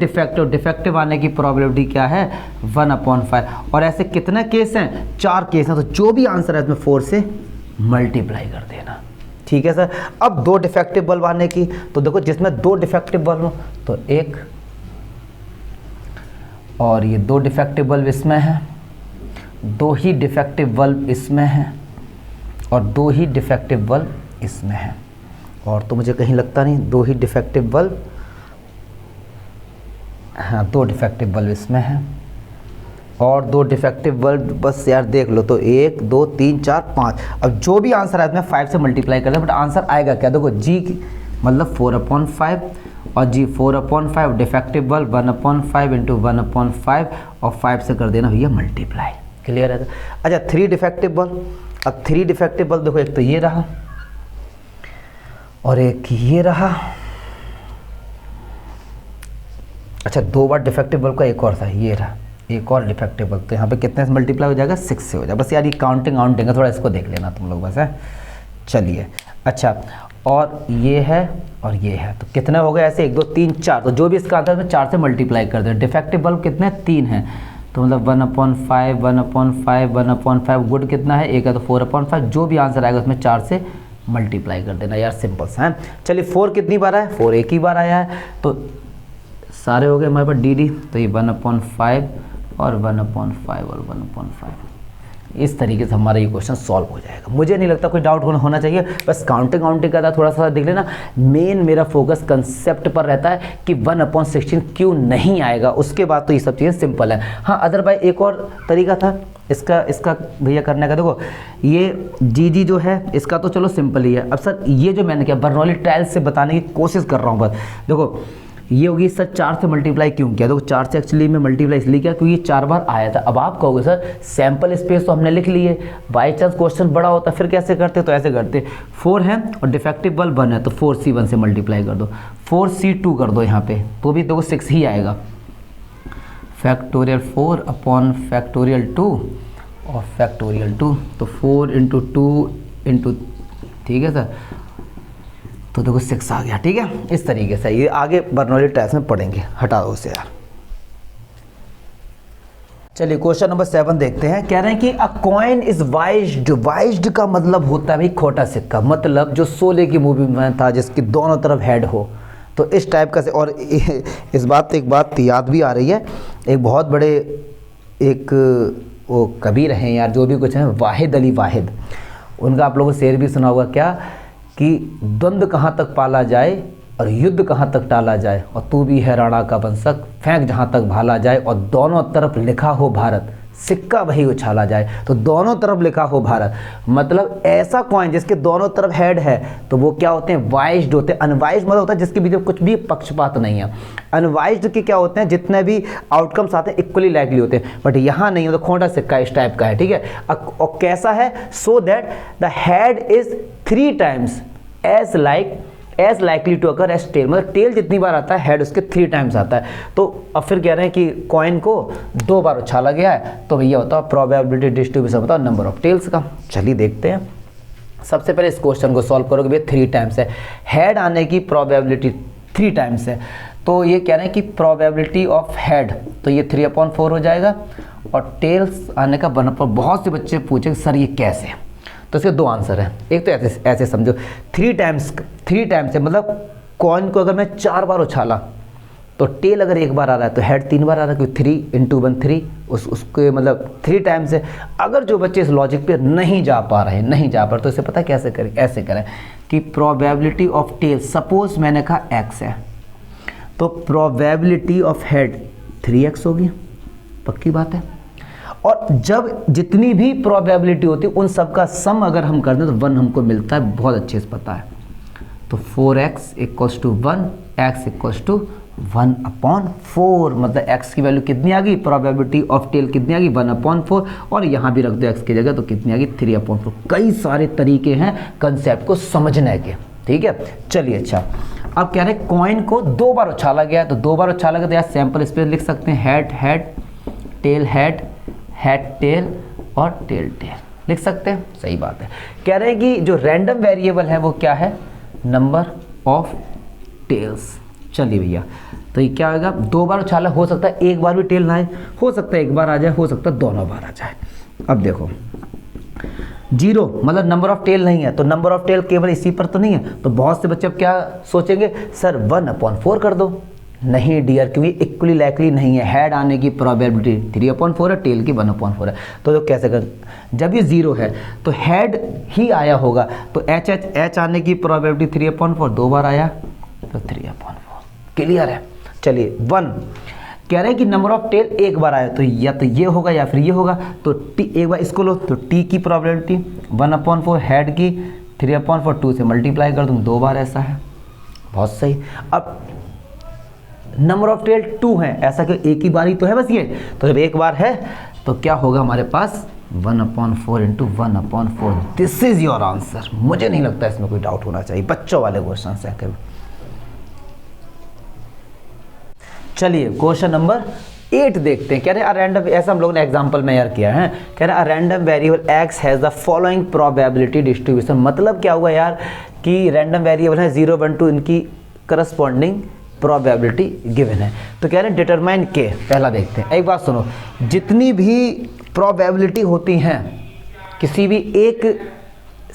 डिफेक्टिव आने की प्रोबेबिलिटी क्या है? 1/5। और ऐसे कितने केस हैं? 4 केस हैं। तो जो भी आंसर है इसमें 4 से मल्टीप्लाई कर देना। ठीक है सर। अब 2 डिफेक्टिव बल्ब आने की, तो देखो जिसमें 2 डिफेक्टिव बल्ब हो तो 1 और ये 2 डिफेक्टिव बल्ब इसमें है, 2 ही डिफेक्टिव बल्ब इसमें है और 2 ही डिफेक्टिव बल्ब इसमें है। और तो मुझे कहीं लगता नहीं 2 ही डिफेक्टिव बल्ब, हाँ 2 डिफेक्टिव बल्ब इसमें है और 2 डिफेक्टिव बल्ब बस यार देख लो। तो 1 2 3 4 5। अब जो भी आंसर आया मैं 5 से मल्टीप्लाई कर रहा बट आंसर आएगा क्या? देखो जी मतलब 4/5 और जी 4/5, डिफेक्टिव बल्ब 1/5 × 1/5 और 5 से कर देना भैया मल्टीप्लाई। क्लियर है? अच्छा 3 डिफेक्टिव बल्ब। अब 3 डिफेक्टिव बल्ब देखो, एक तो ये रहा और एक ये रहा। अच्छा 2 बार डिफेक्टिव बल्ब का एक और था, ये रहा एक और डिफेक्टिव बल्ब। तो यहाँ पे कितने से मल्टीप्लाई हो जाएगा? 6 से हो जाएगा। बस यार ये काउंटिंग है, थोड़ा इसको देख लेना तुम लोग बस है। चलिए अच्छा, और ये है और ये है, तो कितने हो गए ऐसे? 1 2 3 4। तो जो भी इसका आंसर है 4 से मल्टीप्लाई कर दें। डिफेक्टिव बल्ब कितने? 3 हैं, तो मतलब 1/5 1/5 1/5। गुड कितना है? 1 है, तो 4/5। जो भी आंसर आएगा उसमें 4 से मल्टीप्लाई कर देना यार, सिंपल सा है। चलिए 4 कितनी बार आया? 4 एक ही बार आया है। तो सारे हो गए हमारे पास डी। तो ये 1/5 और 1/5 और 1/5। इस तरीके से हमारा ये क्वेश्चन सॉल्व हो जाएगा। मुझे नहीं लगता कोई डाउट होना चाहिए। बस काउंटिंग का था, थोड़ा सा देख लेना। मेन मेरा फोकस कंसेप्ट पर रहता है कि 1/16 क्यों नहीं आएगा। उसके बाद तो ये सब चीज़ें सिंपल है। हाँ अदरवाइज एक और तरीका था इसका भैया करने का। देखो ये जी जो है इसका तो चलो सिंपल ही है। अब सर ये जो मैंने किया बर्नौली ट्रायल्स से बताने की कोशिश कर रहा हूँ बस। देखो ये होगी सर 4 से मल्टीप्लाई क्यों किया? देखो 4 से एक्चुअली में मल्टीप्लाई इसलिए किया क्योंकि ये 4 बार आया था। अब आप कहोगे सर सैंपल स्पेस तो हमने लिख लिए, बाई चांस क्वेश्चन बड़ा होता फिर कैसे करते? तो ऐसे करते, 4 है और डिफेक्टिव बल्ब 1 है, तो 4C1 से मल्टीप्लाई कर दो, 4C2 कर दो यहाँ पे, तो भी देखो 6 ही आएगा। फैक्टोरियल 4 अपॉन फैक्टोरियल 2 और फैक्टोरियल 2, तो 4 × 2 × ठीक है सर, तो देखो 6 आ गया। ठीक है, इस तरीके से ये आगे बर्नौली ट्रायल्स में पढ़ेंगे। हटा दो उसे यार। चलिए क्वेश्चन नंबर 7 देखते हैं। कह रहे हैं कि अ कॉइन इज वाइज्ड। वाइज्ड का मतलब होता है भाई खोटा सिक्का, मतलब जो शोले की मूवी में था जिसकी दोनों तरफ हेड हो, तो इस टाइप का से। और इस बात एक बात याद भी आ रही है, एक बहुत बड़े एक वो कबीर हैं यार, जो भी कुछ है, वाहिद अली वाहिद, उनका आप लोगों को शेर भी सुना होगा क्या कि द्वंद्व कहाँ तक पाला जाए और युद्ध कहाँ तक टाला जाए, और तू भी है राणा का वंशक, फेंक जहाँ तक भाला जाए, और दोनों तरफ लिखा हो भारत, सिक्का वही उछाला जाए। तो दोनों तरफ लिखा हो भारत, मतलब ऐसा कॉइन जिसके दोनों तरफ हेड है तो वो क्या होते हैं, वाइज्ड होते हैं। अनवाइज्ड मतलब होता है जिसके बीच में कुछ भी पक्षपात नहीं है। अनवाइज्ड के क्या होते हैं, जितने भी आउटकम्स आते हैं इक्वली लाइकली होते हैं, बट यहाँ नहीं, तो खोटा सिक्का इस टाइप का है, ठीक है। और कैसा है, so that the head is 3 times as likely to occur as tail, मतलब टेल जितनी बार आता है हेड उसके 3 टाइम्स आता है। तो अब फिर कह रहे हैं कि कॉइन को 2 बार उछाला गया है, तो भैया होता है प्रोबेबिलिटी डिस्ट्रीब्यूशन होता है नंबर ऑफ टेल्स का। चलिए देखते हैं, सबसे पहले इस क्वेश्चन को सॉल्व करोगे, भैया 3 टाइम्स है, हेड आने की प्रोबेबिलिटी 3 टाइम्स है, तो ये कह रहे हैं कि प्रोबेबिलिटी ऑफ हेड, तो ये 3/4 हो जाएगा, और टेल्स आने का 1/4। बहुत से बच्चे पूछे सर ये कैसे, तो इसके 2 आंसर हैं। एक तो ऐसे समझो, 3 टाइम्स है, मतलब कॉइन को अगर मैं 4 बार उछाला तो टेल अगर 1 बार आ रहा है तो हेड 3 बार आ रहा है, क्योंकि 3 × 1 3, उसके मतलब 3 टाइम्स है। अगर जो बच्चे इस लॉजिक पे नहीं जा पा रहे तो इसे पता कैसे करें, ऐसे करें कि प्रोबेबिलिटी ऑफ टेल, सपोज मैंने कहा x है, तो प्रोबेबिलिटी ऑफ हेड 3x होगी, पक्की बात है। और जब जितनी भी प्रोबेबिलिटी होती है उन सब का सम अगर हम कर दें तो 1 हमको मिलता है, बहुत अच्छे से पता है। तो 4x = 1, x = 1/4, मतलब x की वैल्यू कितनी आ गई, प्रोबेबिलिटी ऑफ टेल कितनी आ गई, 1/4, और यहाँ भी रख दो x की जगह तो कितनी आ गई, 3/4। कई सारे तरीके हैं कंसेप्ट को समझने के, ठीक है। चलिए अच्छा, अब कह रहे हैं कॉइन को 2 बार उछाला गया है, तो 2 बार उछाला गया तो यार सैंपल स्पेस लिख सकते हैं, हेड टेल हेड टेल और टेल लिख सकते हैं, सही बात है। कह रहे हैं कि जो रैंडम वेरिएबल है वो क्या है, नंबर ऑफ टेल्स। चलिए भैया, तो ये क्या होगा, 2 बार उछाला, हो सकता है 1 बार भी टेल ना आए, हो सकता है 1 बार आ जाए, हो सकता है दोनों बार आ जाए। अब देखो 0 मतलब नंबर ऑफ टेल नहीं है, तो नंबर ऑफ टेल केवल इसी पर तो नहीं है, तो बहुत से बच्चे अब क्या सोचेंगे, सर 1/4 कर दो। नहीं डियर, क्योंकि इक्वली लाइकली नहीं है, हेड आने की प्रोबेबिलिटी 3/4 है, टेल की 1/4 है। तो कैसे कर, जब ये 0 है तो हेड ही आया होगा, तो एच आने की प्रोबेबिलिटी 3/4, 2 बार आया तो 3/4, क्लियर है। चलिए 1 कह रहे हैं कि नंबर ऑफ टेल 1 बार आया, तो या तो ये होगा या फिर ये होगा, तो टी एक बार इसको लो, तो टी की प्रोबेबिलिटी 1/4, हेड की 3/4, 2 से मल्टीप्लाई कर दूँ, 2 बार ऐसा है, बहुत सही। अब नंबर ऑफ टेल 2 है, ऐसा कि एक ही बार ही तो है बस ये, तो जब 1 बार है तो क्या होगा हमारे पास 1/4 × 1/4, दिस इज योर आंसर। मुझे नहीं लगता इसमें कोई डाउट होना चाहिए, बच्चों वाले क्वेश्चन हैं कभी। चलिए क्वेश्चन नंबर 8 देखते हैं। कह रहे हैं रैंडम, ऐसा हम लोगों ने एग्जांपल में यार किया है, कह रहे हैं random variable x has the following probability distribution. मतलब क्या हुआ यार कि रैंडम वेरिएबल है 0, 1, 2, इनकी करस्पॉन्डिंग प्रोबेबिलिटी गिवन है। तो कह रहे हैं डिटरमाइन के, पहला देखते हैं। एक बात सुनो, जितनी भी प्रोबेबिलिटी होती हैं किसी भी एक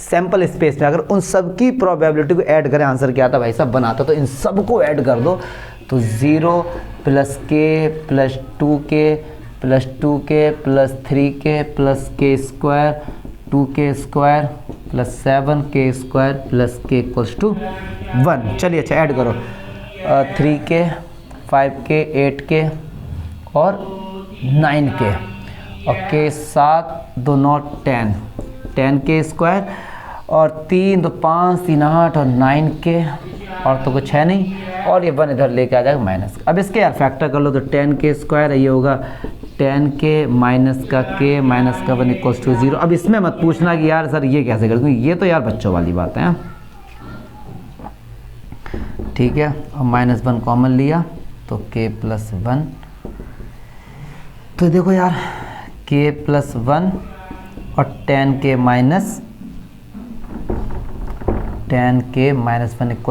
सैंपल स्पेस में, अगर उन सब की प्रोबेबिलिटी को ऐड करें, आंसर क्या आता भाई साहब बनाता, तो इन सब को ऐड कर दो, तो 0 + k + 2k + 2k + 3k + k² 2k² + 7k² + k = 1। चलिए अच्छा ऐड करो, 3k 5k 8k और 9k, और k 7 2 9 10k² और 3 2 5 3 8 और 9k, और तो कुछ है नहीं, और ये 1 इधर लेके आ जाएगा माइनस। अब इसके यार फैक्टर कर लो, तो 10k² ये होगा 10k - का k - का 1 = 0। अब इसमें मत पूछना कि यार सर ये कैसे कर दूँ, ये तो यार बच्चों वाली बात है, ठीक है। और -1 कॉमन लिया तो k + 1, तो देखो यार k + 1 और 10k - 1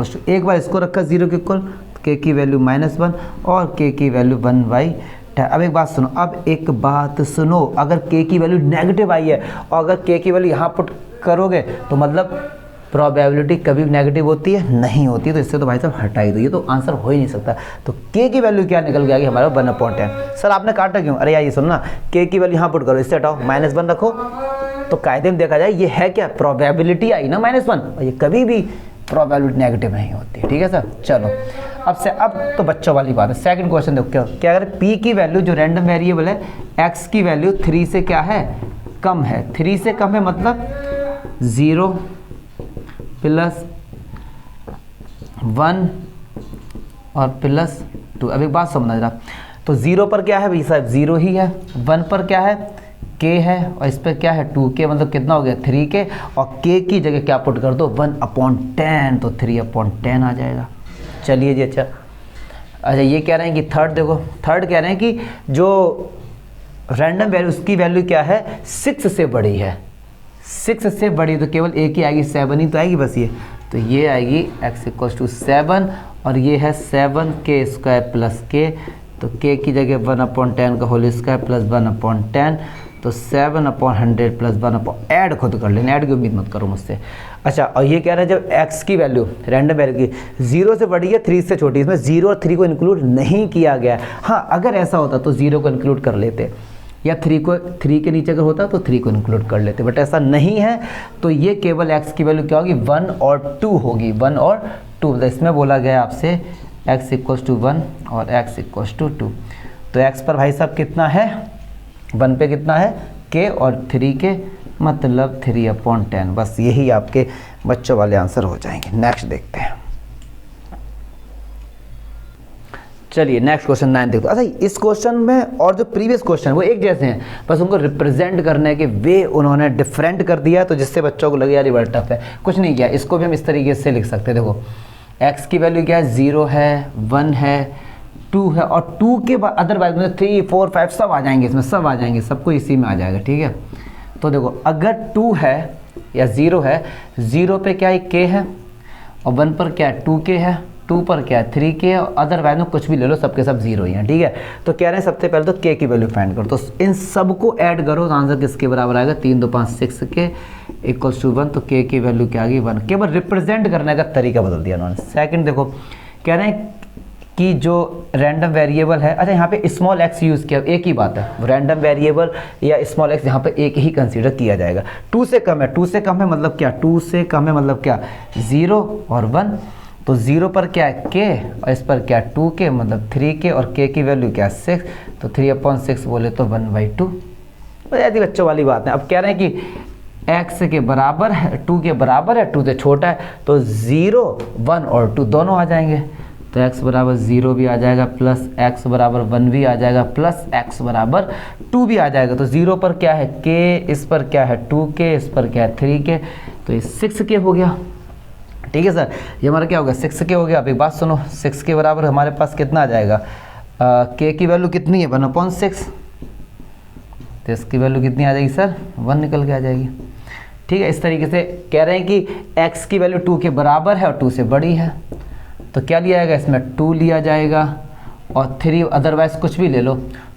= एक बार इसको रखा 0 के इक्वल, k की वैल्यू -1 और k की वैल्यू 1/10। अब एक बात सुनो, अब एक बात सुनो, अगर k की वैल्यू नेगेटिव आई है और अगर k की वैल्यू यहाँ पुट करोगे तो मतलब प्रोबेबिलिटी कभी नेगेटिव होती है, नहीं होती है, तो इससे तो भाई साहब हटा ही दो, ये तो आंसर हो ही नहीं सकता। तो k की वैल्यू क्या निकल गया कि हमारा 1/10। सर आपने काटा क्यों, अरे यार ये सुनो ना, k की वैल्यू यहाँ पुट करो, इससे हटाओ, -1 रखो, तो कायदे में देखा जाए ये है क्या, प्रोबेबिलिटी आई ना -1, और ये कभी भी प्रोबेबिलिटी नेगेटिव नहीं होती, ठीक है सर। चलो अब तो बच्चों वाली बात है। सेकंड क्वेश्चन देखो क्या क्या, अगर p की वैल्यू जो रैंडम वेरिएबल है x की वैल्यू 3 से क्या है, कम है, 3 से कम है मतलब 0 प्लस 1 और प्लस 2। अब एक बात समझना जरा, तो 0 पर क्या है भाई साहब, 0 ही है, 1 पर क्या है k है, और इस पर क्या है 2k, मतलब कितना हो गया 3k, और k की जगह क्या पुट कर दो 1/10, तो 3/10 आ जाएगा। चलिए जी अच्छा ये कह रहे हैं कि थर्ड देखो, थर्ड कह रहे हैं कि जो रैंडम वैल्यू उसकी वैल्यू क्या है 6 से बड़ी है, 6 से बड़ी तो केवल एक ही आएगी, 7 ही तो आएगी बस ये, तो ये आएगी x = 7 और ये है 7k² प्लस k, तो k की जगह 1/10 का होल स्क्वायर प्लस 1/10, तो 7/100 प्लस 1 ऐड खुद कर लेना, ऐड की उम्मीद मत करो मुझसे। अच्छा और ये कह रहे हैं जब x की वैल्यू रैंडम वैल्यू की 0 से बड़ी है 3 से छोटी, इसमें 0 और 3 को इंक्लूड नहीं किया गया है। हाँ अगर ऐसा होता तो 0 को इंक्लूड कर लेते, या 3 के नीचे अगर होता तो 3 को इंक्लूड कर लेते, बट ऐसा नहीं है, तो ये केवल x की वैल्यू क्या होगी 1 और 2 होगी, 1 और 2। तो इसमें बोला गया आपसे x = 1 और x = 2, तो x पर भाई साहब कितना है 1 पे कितना है k और 3k, मतलब 3/10। बस यही आपके बच्चों वाले आंसर हो जाएंगे। नेक्स्ट देखते हैं, चलिए नेक्स्ट क्वेश्चन 9 देखते हैं। अच्छा इस क्वेश्चन में और जो प्रीवियस क्वेश्चन वो एक जैसे हैं, बस उनको रिप्रेजेंट करने के वे उन्होंने डिफरेंट कर दिया, तो जिससे बच्चों को लगे यार ये बड़ा टफ है। कुछ नहीं किया, इसको भी हम इस तरीके से लिख सकते हैं। देखो x की वैल्यू क्या है 0 है, 1 है, 2 है, और 2 के बाद अदरवाइज में 3 4 5 सब आ जाएंगे, इसमें सब आ जाएंगे, सबको इसी में आ जाएगा। ठीक है, तो देखो अगर 2 है या 0 है, 0 पे क्या है k है, और 1 पर क्या है 2k है, 2 पर क्या है 3k है, और अदरवाइज में कुछ भी ले लो, सबके सब 0 ही हैं। ठीक है, तो कह रहे हैं सबसे पहले तो k की वैल्यू फाइंड करो, तो इन सबको ऐड करो तो आंसर किसके बराबर आएगा 3 2 5 6k = 1, तो k की वैल्यू क्या आ गई 1। केवल रिप्रेजेंट करने का तरीका बदल दिया उन्होंने। सेकंड देखो कह रहे हैं कि जो रैंडम वेरिएबल है, अच्छा यहाँ पे स्मॉल x यूज़ किया, एक ही बात है, रैंडम वेरिएबल या स्मॉल x यहाँ पे एक ही कंसीडर किया जाएगा। 2 से कम है, 2 से कम है मतलब क्या, 2 से कम है मतलब क्या 0 और 1, तो 0 पर क्या है k और इस पर क्या है 2k, मतलब 3k, और k की वैल्यू क्या है 6, तो 3/6 बोले तो 1/2। तो ऐसी बच्चों वाली बात है। अब कह रहे हैं कि x के बराबर है 2 के बराबर है, 2 से छोटा है, तो 0 1 और 2 दोनों आ जाएंगे, तो x बराबर 0 भी आ जाएगा, प्लस x बराबर 1 भी आ जाएगा, प्लस x बराबर 2 भी आ जाएगा। तो 0 पर क्या है k, इस पर क्या है 2k, इस पर क्या है 3k, तो ये 6k हो गया। ठीक है सर, ये हमारा क्या हो गया 6k हो गया। अब एक बात सुनो, 6 के बराबर हमारे पास कितना आ जाएगा, k की वैल्यू कितनी है 1/6, तो इसकी वैल्यू कितनी आ जाएगी सर 1 निकल के आ जाएगी। ठीक है, इस तरीके से कह रहे हैं कि x की वैल्यू 2 के बराबर है और 2 से बड़ी है, तो क्या लिया जाएगा इसमें 2 लिया जाएगा, और 3 अदरवाइज कुछ भी ले लो,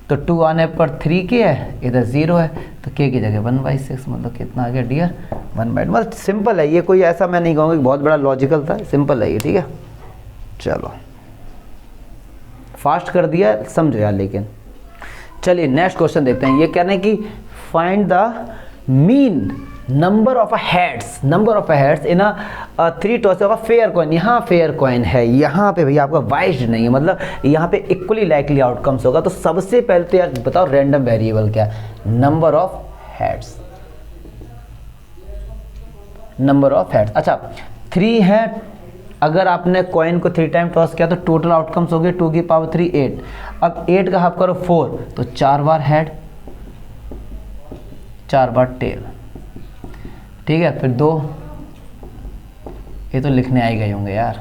तो 2 आने पर 3k है, इधर 0 है, तो k की जगह 1/6, मतलब कितना आ गया डियर 1/, मतलब सिंपल है ये, कोई ऐसा मैं नहीं कहूँगा कि बहुत बड़ा लॉजिकल था, सिंपल है ये। ठीक है, चलो फास्ट कर दिया समझो यार, लेकिन चलिए नेक्स्ट क्वेश्चन देखते हैं। ये कह रहे हैं कि find the mean number of heads, number of heads in a 3 toss of a fair coin. यहाँ फेयर कॉइन है, यहाँ पे भैया आपका वाइज्ड नहीं है, मतलब यहाँ पे इक्वली लाइकली आउटकम्स होगा। तो सबसे पहले तो यार बताओ रैंडम वेरिएबल क्या है, number of heads, number of heads. अच्छा 3 है, अगर आपने कॉइन को 3 टाइम टॉस किया तो टोटल आउटकम्स हो गए 2 की पावर 3 8। अब 8 का हाफ करो 4, तो 4 बार हेड 4 बार टेल। ठीक है, फिर 2, ये तो लिखने आ ही गए होंगे यार,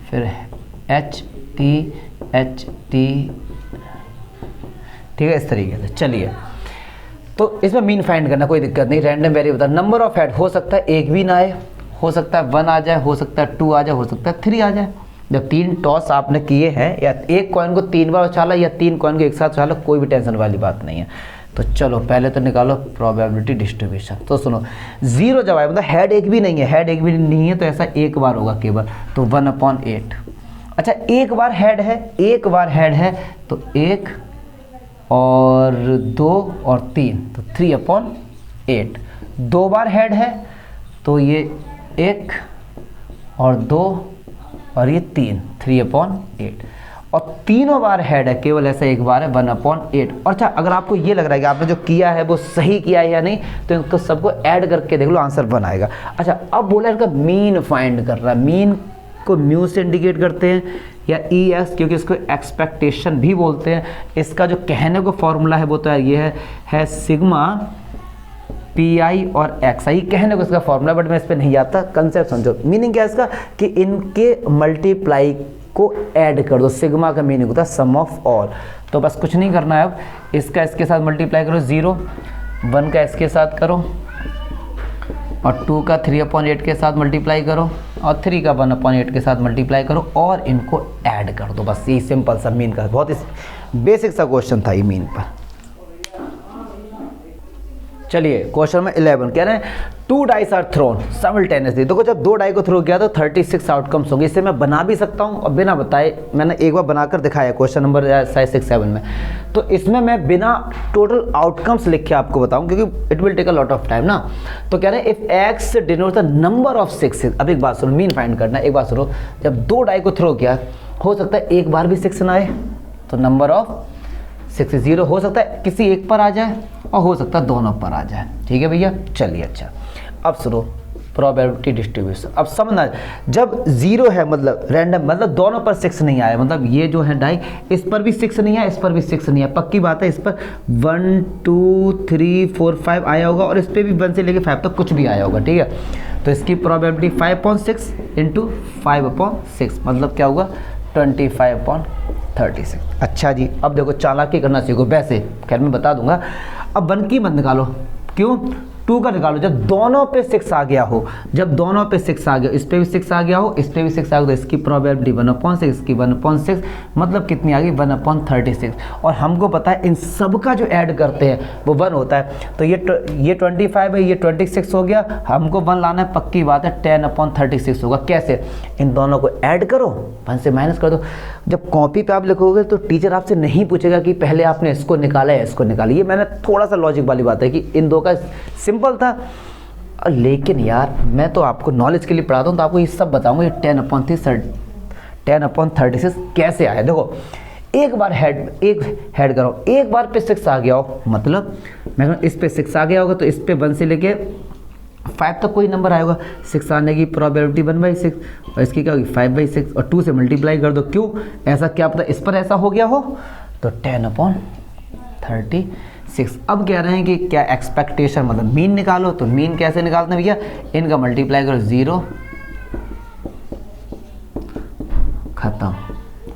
फिर एच टी, ठीक है इस तरीके से। चलिए तो इसमें मीन फाइंड करना कोई दिक्कत नहीं, random variable. Number of head हो सकता है एक भी ना आए, हो सकता है 1 आ जाए, हो सकता है 2 आ जाए, हो सकता है 3 आ जाए। जब 3 टॉस आपने किए हैं, या एक कॉइन को 3 बार उछाला या 3 कॉइन को एक साथ उछाला, कोई भी टेंशन वाली बात नहीं है। तो चलो पहले तो निकालो प्रोबेबिलिटी डिस्ट्रीब्यूशन। तो सुनो 0 जब आए मतलब हेड एक भी नहीं है, हेड एक भी नहीं है, तो ऐसा एक बार होगा केवल, तो 1/8। अच्छा एक बार हेड है, एक बार हेड है, तो 1 और 2 और 3, तो 3/8। 2 बार हेड है, तो ये 1 और 2 और ये 3/8 और तीनों बार हेड है, केवल ऐसा एक बार है 1/8। और अच्छा, अगर आपको ये लग रहा है कि आपने जो किया है वो सही किया है या नहीं, तो इनको सबको ऐड करके देख लो, आंसर 1 आएगा। अच्छा, अब बोला इनका मीन फाइंड कर रहा है। मीन को म्यू से इंडिकेट करते हैं या EX, क्योंकि इसको एक्सपेक्टेशन भी बोलते हैं। इसका जो कहने को फॉर्मूला है वो तो ये है सिग्मा PI और XI, कहने को इसका फॉर्मूला, बट मैं इस पर नहीं आता, कंसेप्ट समझो। मीनिंग क्या है इसका कि इनके मल्टीप्लाई को ऐड कर दो। सिग्मा का मीनिंग होता है सम ऑफ ऑल। तो बस कुछ नहीं करना है, अब इसका इसके साथ मल्टीप्लाई करो 0, 1 का इसके साथ करो और 2 का 3/8 के साथ मल्टीप्लाई करो और 3 का 1/8 के साथ मल्टीप्लाई करो और इनको ऐड कर दो। बस यही सिंपल सा मीन का, बहुत बेसिक सा क्वेश्चन था ये मीन पर। चलिए क्वेश्चन नंबर 11 कह रहे हैं 2 डाइस आर थ्रोन साइमल्टेनियसली। देखो जब 2 डाई को थ्रो किया तो 36 आउटकम्स होंगे। इसे मैं बना भी सकता हूँ और बिना बताए, मैंने एक बार बनाकर दिखाया क्वेश्चन नंबर 6-7 में। तो इसमें मैं बिना टोटल आउटकम्स लिख के आपको बताऊँ, क्योंकि it will take a lot of time ना। तो कह रहे हैं if X denotes the number of sixes. अब एक बात सुनो, मीन फाइंड करना है। एक बात सुनो, जब 2 डाई को थ्रो किया, हो सकता है एक बार भी 6 ना आए, तो नंबर ऑफ 6 0 हो सकता है किसी एक पर आ जाए और हो सकता है दोनों पर आ जाए। ठीक है भैया, चलिए। अच्छा, अब सुनो प्रोबेबिलिटी डिस्ट्रीब्यूशन। अब समझना, जब 0 है मतलब रैंडम, मतलब दोनों पर 6 नहीं आया, मतलब ये जो है डाई, इस पर भी 6 नहीं आया, इस पर भी 6 नहीं आया, पक्की बात है इस पर 1 2 3 4 5 आया होगा और इस पर भी 1 से लेके 5 तक कुछ भी आया होगा। ठीक है, तो इसकी प्रोबेबिलिटी 5/6 इंटू 5/6 मतलब क्या होगा 25/36। अच्छा जी, अब देखो चालाकी करना सीखो। वैसे खैर मैं बता दूंगा। अब 1 की मत निकालो, क्यों? 2 का निकालो। जब दोनों पे 6 आ गया हो, जब दोनों पे 6 आ गया, इस पे भी 6 आ गया हो, इस पे भी 6 आ गया, तो इसकी प्रोबेबिलिटी 1/6, इसकी 1/6 मतलब कितनी आ गई 1/36। और हमको पता है इन सब का जो ऐड करते हैं वो 1 होता है। तो ये 25 है, ये 26 हो गया, हमको 1 लाना है, पक्की बात है 10/36 होगा। कैसे? इन दोनों को ऐड करो, 1 से माइनस कर दो। जब कॉपी पे आप लिखोगे तो टीचर आपसे नहीं पूछेगा कि पहले आपने इसको निकाला है इसको निकाला। ये मैंने थोड़ा सा लॉजिक वाली बात है कि इन दो का सिंपल था। लेकिन यार मैं तो आपको नॉलेज के लिए पढ़ाता हूँ, तो आपको ये सब बताऊंगा ये 10/36 कैसे आया। देखो एक बार हेड करो, एक बार पे 6 आ गया हो, मतलब मैं इस पे 6 आ गया होगा तो इस पे 1 से लेके 5 तक कोई नंबर आएगा। 6 आने की प्रोबेबिलिटी 1/6 और इसकी क्या होगी 5/6 और 2 से मल्टीप्लाई कर दो। क्यों ऐसा, क्या पता इस पर ऐसा हो गया हो। तो 10/36। अब कह रहे हैं कि क्या एक्सपेक्टेशन मतलब मीन निकालो। तो मीन कैसे निकालते हैं भैया, इनका मल्टीप्लाई करो 0,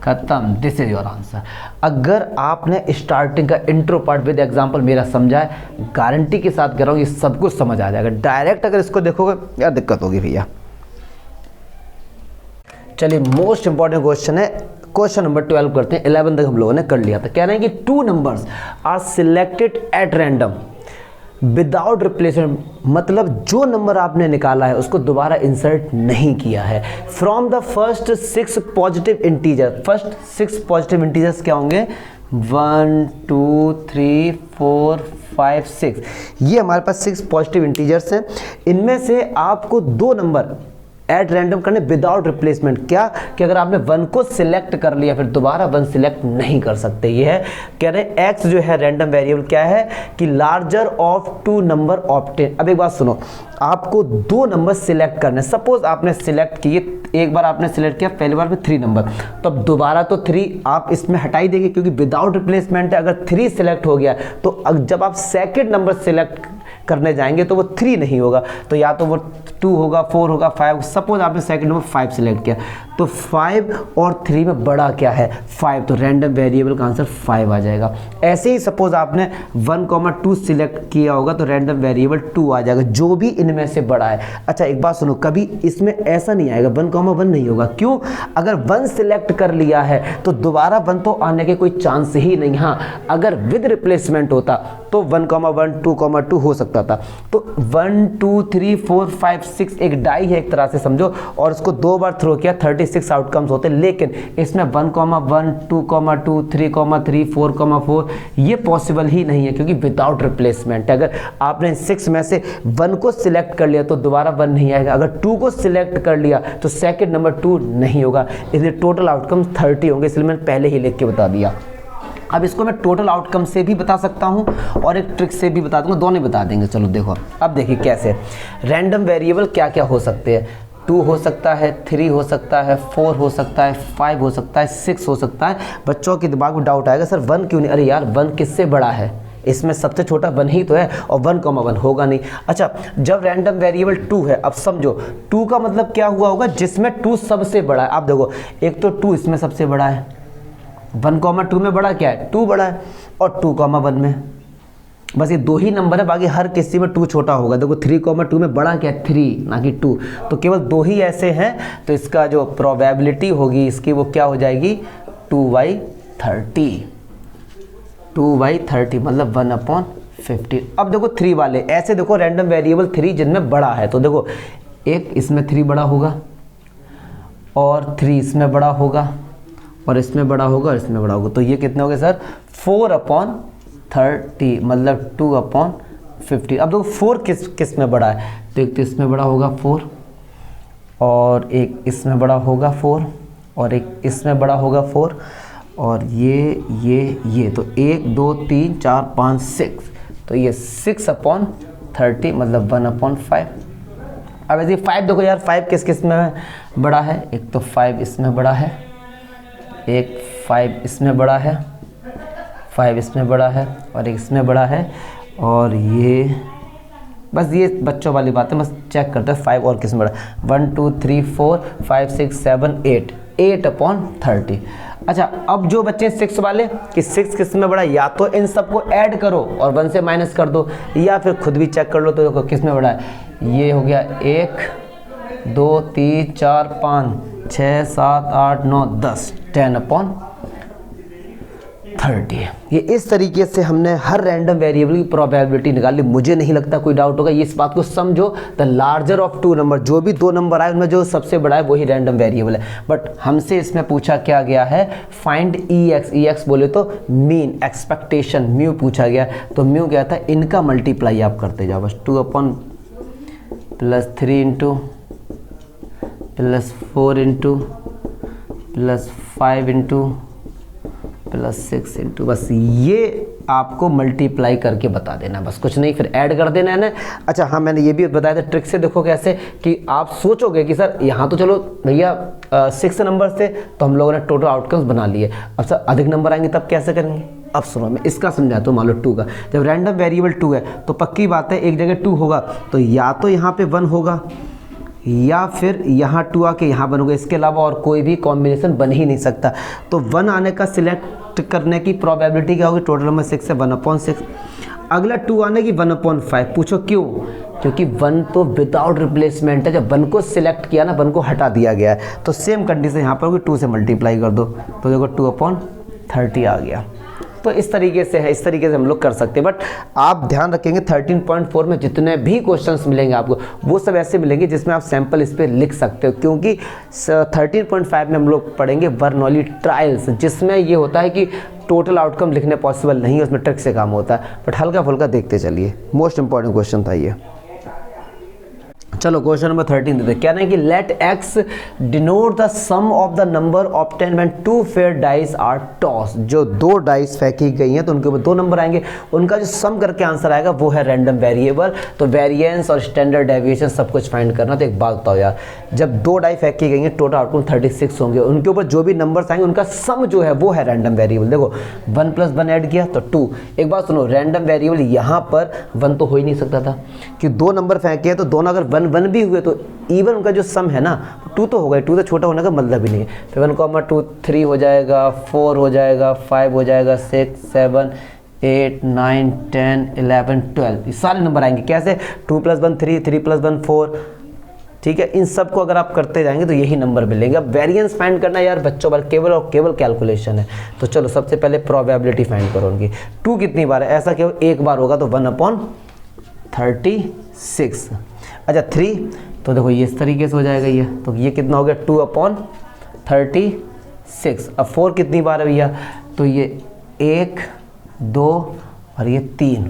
खत्म। This is your answer. अगर आपने स्टार्टिंग का इंट्रो पार्ट विद एग्जांपल मेरा समझा है, गारंटी के साथ कह रहा हूँ ये सब कुछ समझ आ जाएगा। डायरेक्ट अगर इसको देखोगे यार दिक्कत होगी भैया। चलिए मोस्ट इंपॉर्टेंट क्वेश्चन है, क्वेश्चन नंबर 12 करते हैं। 11 तक हम लोगों ने कर लिया था। कह रहे हैं कि 2 numbers are selected at random without replacement, मतलब जो नंबर आपने निकाला है उसको दोबारा इंसर्ट नहीं किया है। From the first 6 positive integer, first 6 positive integers क्या होंगे 1 2 3 4 5 6, ये हमारे पास 6 पॉजिटिव इंटीजर्स हैं। इनमें से आपको 2 नंबर एट रैंडम करने विदाउट रिप्लेसमेंट। क्या कि अगर आपने 1 को सिलेक्ट कर लिया फिर दोबारा 1 सिलेक्ट नहीं कर सकते। ये है कह रहे हैं x जो है रैंडम वेरिएबल क्या है कि लार्जर ऑफ 2 नंबर ऑब्टेन। अब एक बात सुनो, आपको 2 नंबर सिलेक्ट करने, सपोज आपने सिलेक्ट किए, एक बार आपने सिलेक्ट किया पहली बार में 3 नंबर, तो अब दोबारा तो 3 आप इसमें हटाई देंगे क्योंकि विदाउट रिप्लेसमेंट है। अगर 3 सिलेक्ट हो गया तो जब आप सेकेंड नंबर सिलेक्ट करने जाएंगे तो वो 3 नहीं होगा, तो या तो वो 2 होगा 4 होगा 5। सपोज आपने सेकंड नंबर 5 सिलेक्ट किया तो 5 और 3 में बड़ा क्या है 5, तो रैंडम वेरिएबल का आंसर 5 आ जाएगा। ऐसे ही सपोज आपने 1,2 सिलेक्ट किया होगा तो रैंडम वेरिएबल 2 आ जाएगा, जो भी इनमें से बड़ा है। अच्छा एक बात सुनो, कभी इसमें ऐसा नहीं आएगा 1,1 नहीं होगा। क्यों? अगर 1 सिलेक्ट कर लिया है तो दोबारा 1 तो आने के कोई चांस ही नहीं। हाँ अगर विद रिप्लेसमेंट होता तो 1,1 2,2 हो सकता था। तो 1 2 3 4 5 6 एक डाई है एक तरह से समझो, और इसको 2 बार थ्रो किया 36 आउटकम्स होते, लेकिन इसमें 1,1 2,2 3,3 4,4 ये पॉसिबल ही नहीं है, क्योंकि विदाउट रिप्लेसमेंट। अगर आपने 6 में से 1 को सिलेक्ट कर लिया तो दोबारा 1 नहीं आएगा, अगर 2 को सिलेक्ट कर लिया तो सेकंड नंबर 2 नहीं होगा, इसलिए टोटल आउटकम्स 30 होंगे, इसलिए मैंने पहले ही लिख के बता दिया। अब इसको मैं टोटल आउटकम से भी बता सकता हूँ और एक ट्रिक से भी बता दूंगा, दोनों बता देंगे। चलो देखो अब देखिए कैसे। रैंडम वेरिएबल क्या क्या हो सकते हैं, 2 हो सकता है, 3 हो सकता है, 4 हो सकता है, 5 हो सकता है, 6 हो सकता है। बच्चों के दिमाग में डाउट आएगा सर 1 क्यों नहीं, अरे यार 1 किससे बड़ा है, इसमें सबसे छोटा 1 ही तो है और 1,1 होगा नहीं। अच्छा, जब रैंडम वेरिएबल 2 है, अब समझो 2 का मतलब क्या हुआ होगा, जिसमें 2 सबसे बड़ा है। आप देखो एक तो 2 इसमें सबसे बड़ा है, 1,2 में बड़ा क्या है, 2 बड़ा है, और 2,1 में बस ये 2 ही नंबर है, बाकी हर किसी में 2 छोटा होगा। देखो 3,2 में बड़ा क्या है, 3 ना कि 2, तो केवल 2 ही ऐसे हैं, तो इसका जो प्रोबेबिलिटी होगी इसकी वो क्या हो जाएगी 2/30, 2/30 मतलब 1/50। अब देखो 3 वाले ऐसे, देखो रैंडम वेरिएबल 3 जिनमें बड़ा है, तो देखो एक इसमें 3 बड़ा होगा और 3 इसमें बड़ा होगा और इसमें बड़ा होगा और इसमें बड़ा होगा, तो ये कितने हो गए सर 4/30 मतलब 2/50। अब देखो 4 किस में बड़ा है, तो एक तो इसमें बड़ा होगा 4 और एक इसमें बड़ा होगा 4 और एक इसमें बड़ा होगा 4 और ये तो 1 2 3 4 5 6, तो ये 6/30 मतलब 1/5। अब ऐसे 5 देखो यार 5 किस में बड़ा है, एक तो 5 इसमें बड़ा है, एक 5 इसमें बड़ा है, 5 इसमें बड़ा है और एक इसमें बड़ा है, और ये बस ये बच्चों वाली बात है, बस चेक करते हैं 5 और किस में बड़ा, 1 2 3 4 5 6 7 8/30। अच्छा, अब जो बच्चे 6 वाले कि 6 किस में बड़ा, या तो इन सबको ऐड करो और 1 से माइनस कर दो, या फिर खुद भी चेक कर लो, तो देखो किस में बड़ा है, ये हो गया 1 2 3 4 5 6 7 8 9 10 10/30। ये इस तरीके से हमने हर रैंडम वेरिएबल की प्रोबेबिलिटी निकाल ली। मुझे नहीं लगता कोई डाउट होगा, ये इस बात को समझो, द लार्जर ऑफ 2 नंबर, जो भी 2 नंबर आए उनमें जो सबसे बड़ा है वही रैंडम वेरिएबल है। बट हमसे इसमें पूछा क्या गया है, फाइंड EX बोले तो मीन एक्सपेक्टेशन म्यू पूछा गया, तो म्यू क्या था, इनका मल्टीप्लाई आप करते जाओ बस, 2/+3 इंटू +4 इंटू +5 इंटू +6 इंटू, बस ये आपको मल्टीप्लाई करके बता देना, बस कुछ नहीं, फिर ऐड कर देना है ना। अच्छा हाँ, मैंने ये भी बताया था ट्रिक से, देखो कैसे कि आप सोचोगे कि सर यहाँ तो चलो भैया 6 नंबर से तो हम लोगों ने टोटल आउटकम्स बना लिए, अब सर अधिक नंबर आएंगे तब कैसे करेंगे। अब सुनो मैं इसका समझाता हूँ। मान लो 2 का, जब रैंडम वेरिएबल 2 है तो पक्की बात है एक जगह 2 होगा, तो या तो यहाँ पे 1 होगा या फिर यहाँ 2 आके यहाँ 1 होगा, इसके अलावा और कोई भी कॉम्बिनेशन बन ही नहीं सकता। तो 1 आने का सिलेक्ट करने की प्रोबेबिलिटी क्या होगी, टोटल नंबर 6 है 1/6, अगला 2 आने की 1/5। पूछो क्यों, क्योंकि 1 तो विदाउट रिप्लेसमेंट है, जब 1 को सिलेक्ट किया ना 1 को हटा दिया गया है, तो सेम कंडीशन यहाँ पर होगी, 2 से मल्टीप्लाई कर दो तो देखो 2/30 आ गया। तो इस तरीके से है, इस तरीके से हम लोग कर सकते हैं। बट आप ध्यान रखेंगे 13.4 में जितने भी क्वेश्चंस मिलेंगे आपको वो सब ऐसे मिलेंगे जिसमें आप सैंपल इस पर लिख सकते हो, क्योंकि 13.5 में हम लोग पढ़ेंगे बर्नौली ट्रायल्स, जिसमें ये होता है कि टोटल आउटकम लिखने पॉसिबल नहीं है, उसमें ट्रिक से काम होता है। बट हल्का फुल्का देखते चलिए, मोस्ट इंपॉर्टेंट क्वेश्चन था ये। चलो क्वेश्चन नंबर 13 देते हैं। कहना है कि let X denote the sum of the number obtain when 2 fair dice are toss. जो 2 डाइस फेंकी गई हैं तो उनके ऊपर 2 नंबर आएंगे, उनका जो सम करके आंसर आएगा वो है रैंडम वेरिएबल। तो वेरिएंस और स्टैंडर्ड डेविएशन सब कुछ फाइंड करना। तो एक बात बताओ यार, जब 2 डाई फेंकी गई हैं टोटल आउटपुट 36 होंगे, उनके ऊपर जो भी नंबर्स आएंगे उनका सम जो है वो है रैंडम वेरिएबल। देखो 1 + 1 ऐड किया तो 2। एक बात सुनो, रैंडम वेरिएबल यहाँ पर 1 तो हो ही नहीं सकता था कि 2 नंबर फेंके हैं तो दोनों अगर 1 1 भी हुए तो इवन उनका जो सम है ना 2 तो होगा, 2 तो छोटा होने का मतलब ही नहीं है। फिर 1,2 3 हो जाएगा, 4 हो जाएगा, 5 हो जाएगा, 6 7 8 9 10 11 12, ये सारे नंबर आएंगे कैसे, 2 + 1 3, 3 + 1 4, ठीक है। इन सब को अगर आप करते जाएंगे तो यही नंबर मिलेंगे। अब वेरिएंस फाइंड करना यार बच्चों पर केवल और केवल कैलकुलेशन है। तो चलो सबसे पहले प्रोबेबिलिटी फाइंड करो उनकी। 2 कितनी बार है, ऐसा केवल एक बार होगा तो 1/36। अच्छा 3 तो देखो ये इस तरीके से हो जाएगा ये, तो ये कितना हो गया 2/36। अब 4 कितनी बार है भैया, तो ये 1 2 और ये 3,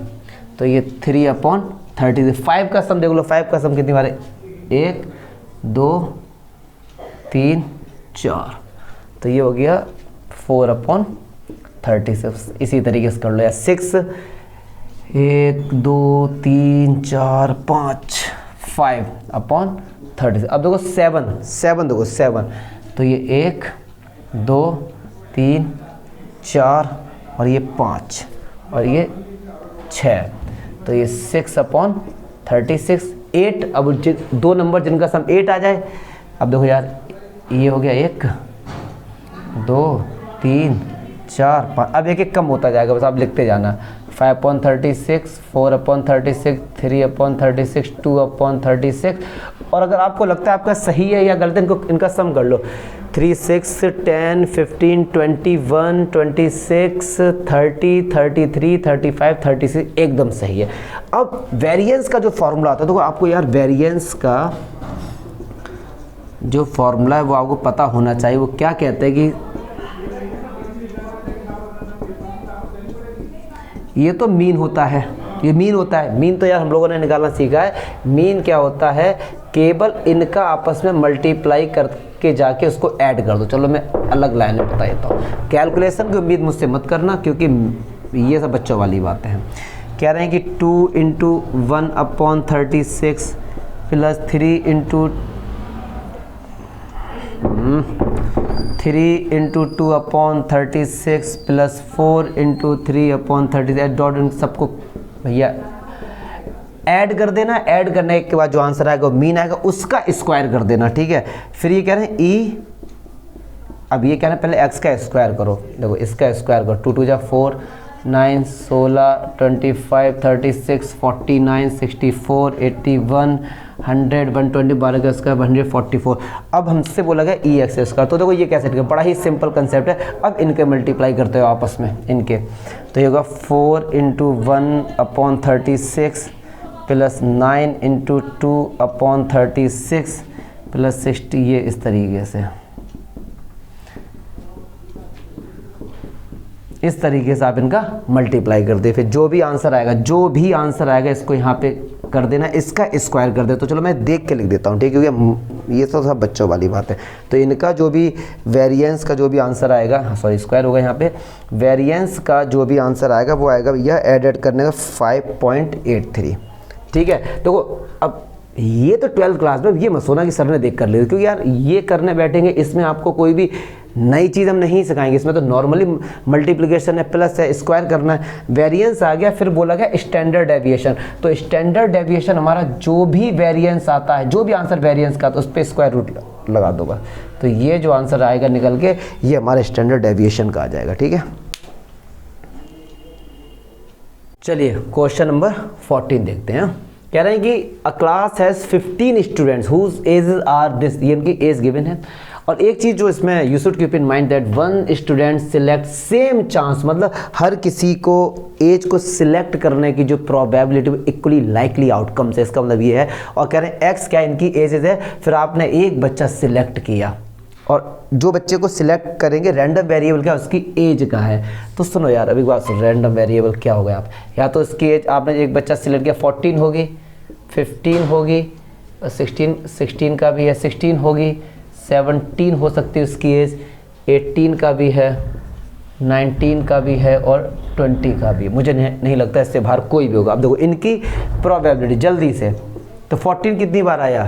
तो ये 3/36। 5 का सम देख लो, 5 का सम कितनी बार है, 1 2 3 4, तो ये हो गया 4/36। इसी तरीके से कर लो या 6 1 2 3 4 5 5/36। अब देखो 7 देखो 7, तो ये 1 2 3 4 और ये 5 और ये 6, तो ये 6/36। 8, अब दो नंबर जिनका सम 8 आ जाए। अब देखो यार ये हो गया 1 2 3 4 5, अब एक एक कम होता जाएगा, बस आप लिखते जाना। 5/36 4/36 3/36 2/36। और अगर आपको लगता है आपका सही है या गलत है, इनका सम कर लो। 3 6 10 15 21 26 30 33 35 36 एकदम सही है। अब वेरिएंस का जो फॉर्मूला आता है, देखो आपको यार वेरिएंस का जो फॉर्मूला है वो आपको पता होना चाहिए। वो क्या कहते हैं कि ये तो मीन होता है, ये मीन होता है। मीन तो यार हम लोगों ने निकालना सीखा है। मीन क्या होता है, केवल इनका आपस में मल्टीप्लाई करके जाके उसको ऐड कर दो। चलो मैं अलग लाइन में बता देता हूँ। कैलकुलेशन की उम्मीद मुझसे मत करना, क्योंकि ये सब बच्चों वाली बातें हैं। कह रहे हैं कि 2 × 1/36 प्लस 3 × 2/36 प्लस 4 × 3/36 डॉट इन सबको भैया ऐड कर देना। ऐड करने के बाद जो आंसर आएगा वो मीन आएगा, उसका स्क्वायर कर देना, ठीक है। फिर ये कह रहे हैं ई, अब ये कह रहे हैं पहले x का स्क्वायर करो। देखो इसका स्क्वायर करो, 2 2 जा 4 9 16 25 36 49 64 81 100 120 12 का स्क्वायर 144। अब हमसे बोला गया ई एक्स स्क्वायर, तो देखो ये कैसे ठीक है, बड़ा ही सिंपल कंसेप्ट है। अब इनके मल्टीप्लाई करते हो आपस में इनके, तो ये होगा 4 × 1/36 प्लस 9 × 2/36 प्लस 60, ये इस तरीके से, इस तरीके से आप इनका मल्टीप्लाई कर दे। फिर जो भी आंसर आएगा इसको यहाँ पे कर देना, इसका स्क्वायर कर दे। तो चलो मैं देख के लिख देता हूँ, ठीक है, क्योंकि ये तो सब बच्चों वाली बात है। तो इनका जो भी वेरिएंस का जो भी आंसर आएगा, सॉरी स्क्वायर होगा यहाँ पे, वेरिएंस का जो भी आंसर आएगा वो आएगा भैया ऐड करने का 5.83, ठीक है। देखो अब ये तो 12th क्लास में, ये मत सोना कि सर ने देख कर लिया, क्योंकि यार ये करने बैठेंगे इसमें आपको कोई भी नई चीज़ हम नहीं सिखाएंगे। इसमें तो नॉर्मली मल्टीप्लिकेशन है, प्लस है, स्क्वायर करना है। वेरिएंस आ गया, फिर बोला गया स्टैंडर्ड डेविएशन। तो स्टैंडर्ड डेविएशन हमारा जो भी वेरिएंस आता है, जो भी आंसर वेरिएंस का, तो उस पर स्क्वायर रूट लगा दोगा। तो ये जो आंसर आएगा निकल के, ये हमारे स्टैंडर्ड डेविएशन का आ जाएगा, ठीक है। चलिए क्वेश्चन नंबर 14 देखते हैं। कह रहे हैं कि a class has 15 students whose ages are this, ये इनकी एज गिवन है। और एक चीज़ जो इसमें you should keep in mind that one student select same chance, मतलब हर किसी को एज को सिलेक्ट करने की जो प्रोबेबिलिटी इक्वली लाइकली आउटकम्स है, इसका मतलब ये है। और कह रहे हैं एक्स क्या इनकी एजेस है, फिर आपने एक बच्चा सिलेक्ट किया और जो बच्चे को सिलेक्ट करेंगे रैंडम वेरिएबल क्या उसकी एज का है। तो सुनो यार अभी बात, रैंडम वेरिएबल क्या हो गया आप, या तो इसकी एज आपने एक बच्चा सिलेक्ट किया 14 होगी, 15 होगी, 16 का भी है, 16 होगी, 17 हो सकती है उसकी एज, 18 का भी है, 19 का भी है और 20 का भी। मुझे नहीं लगता इससे बाहर कोई भी होगा। अब देखो इनकी प्रोबेबिलिटी जल्दी से, तो 14 कितनी बार आया,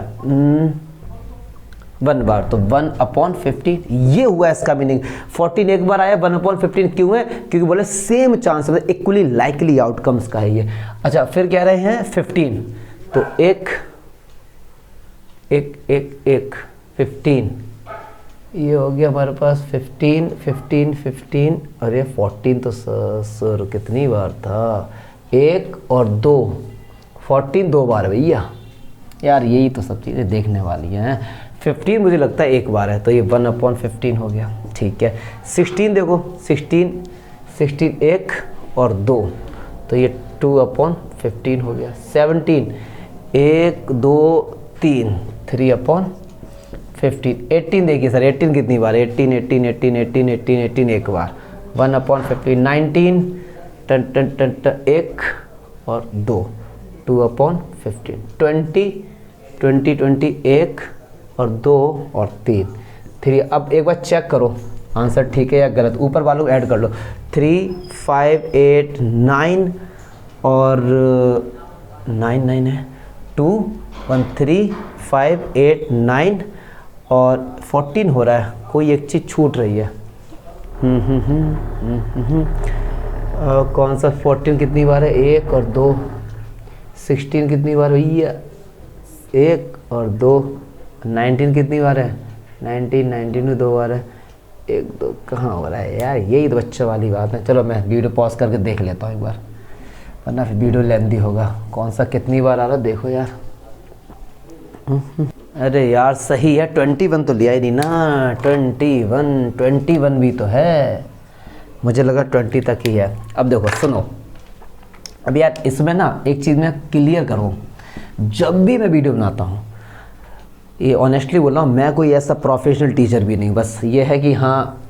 1 बार, तो 1/15 ये हुआ इसका मीनिंग। 14 एक बार आया, 1/15 क्यों है, क्योंकि बोले सेम चांस, मतलब इक्वली लाइकली आउटकम्स का है ये। अच्छा फिर कह रहे हैं 15, तो एक 15, ये हो गया हमारे पास 15 अरे 14 तो सर कितनी बार था, 1 और 2, 14 2 बार भैया, यार यही तो सब चीज़ें देखने वाली हैं। 15 मुझे लगता है एक बार है, तो ये 1/15 हो गया, ठीक है। 16 देखो, 16 एक और 2, तो ये 2/15 हो गया। 17 1 2 3 3/15। 18 देखिए सर, 18 कितनी बार, 18 एक बार, 1/15। 19 एक और 2, 2/15। 20 एक और 2 और 3। अब एक बार चेक करो आंसर ठीक है या गलत, ऊपर वालों को ऐड कर लो। 3 5 8 9 और 9 है, 2 1 3 5 8 9 और 14 हो रहा है, कोई एक चीज़ छूट रही है। कौन सा 14 कितनी बार है, 1 और 2। 16 कितनी बार हुई है, 1 और 2। 19 कितनी बार है, 19 में 2 बार है, 1 2 कहाँ हो रहा है यार, यही तो बच्चों वाली बात है। चलो मैं वीडियो पॉज करके देख लेता हूँ एक बार, वरना फिर वीडियो लेंदी होगा। कौन सा कितनी बार आ रहा देखो यार। अरे यार सही है, 21 तो लिया ही नहीं ना, 21 भी तो है, मुझे लगा 20 तक ही है। अब देखो सुनो, अब यार इसमें ना एक चीज़ मैं क्लियर करूँ, जब भी मैं वीडियो बनाता हूँ, ये ऑनेस्टली बोल रहा हूँ, मैं कोई ऐसा प्रोफेशनल टीचर भी नहीं, बस ये है कि हाँ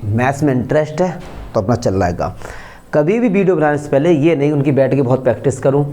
मैथ्स में इंटरेस्ट है तो अपना चल रहा है काम। कभी भी वीडियो बनाने से पहले ये नहीं उनकी बैठ के बहुत प्रैक्टिस करूं,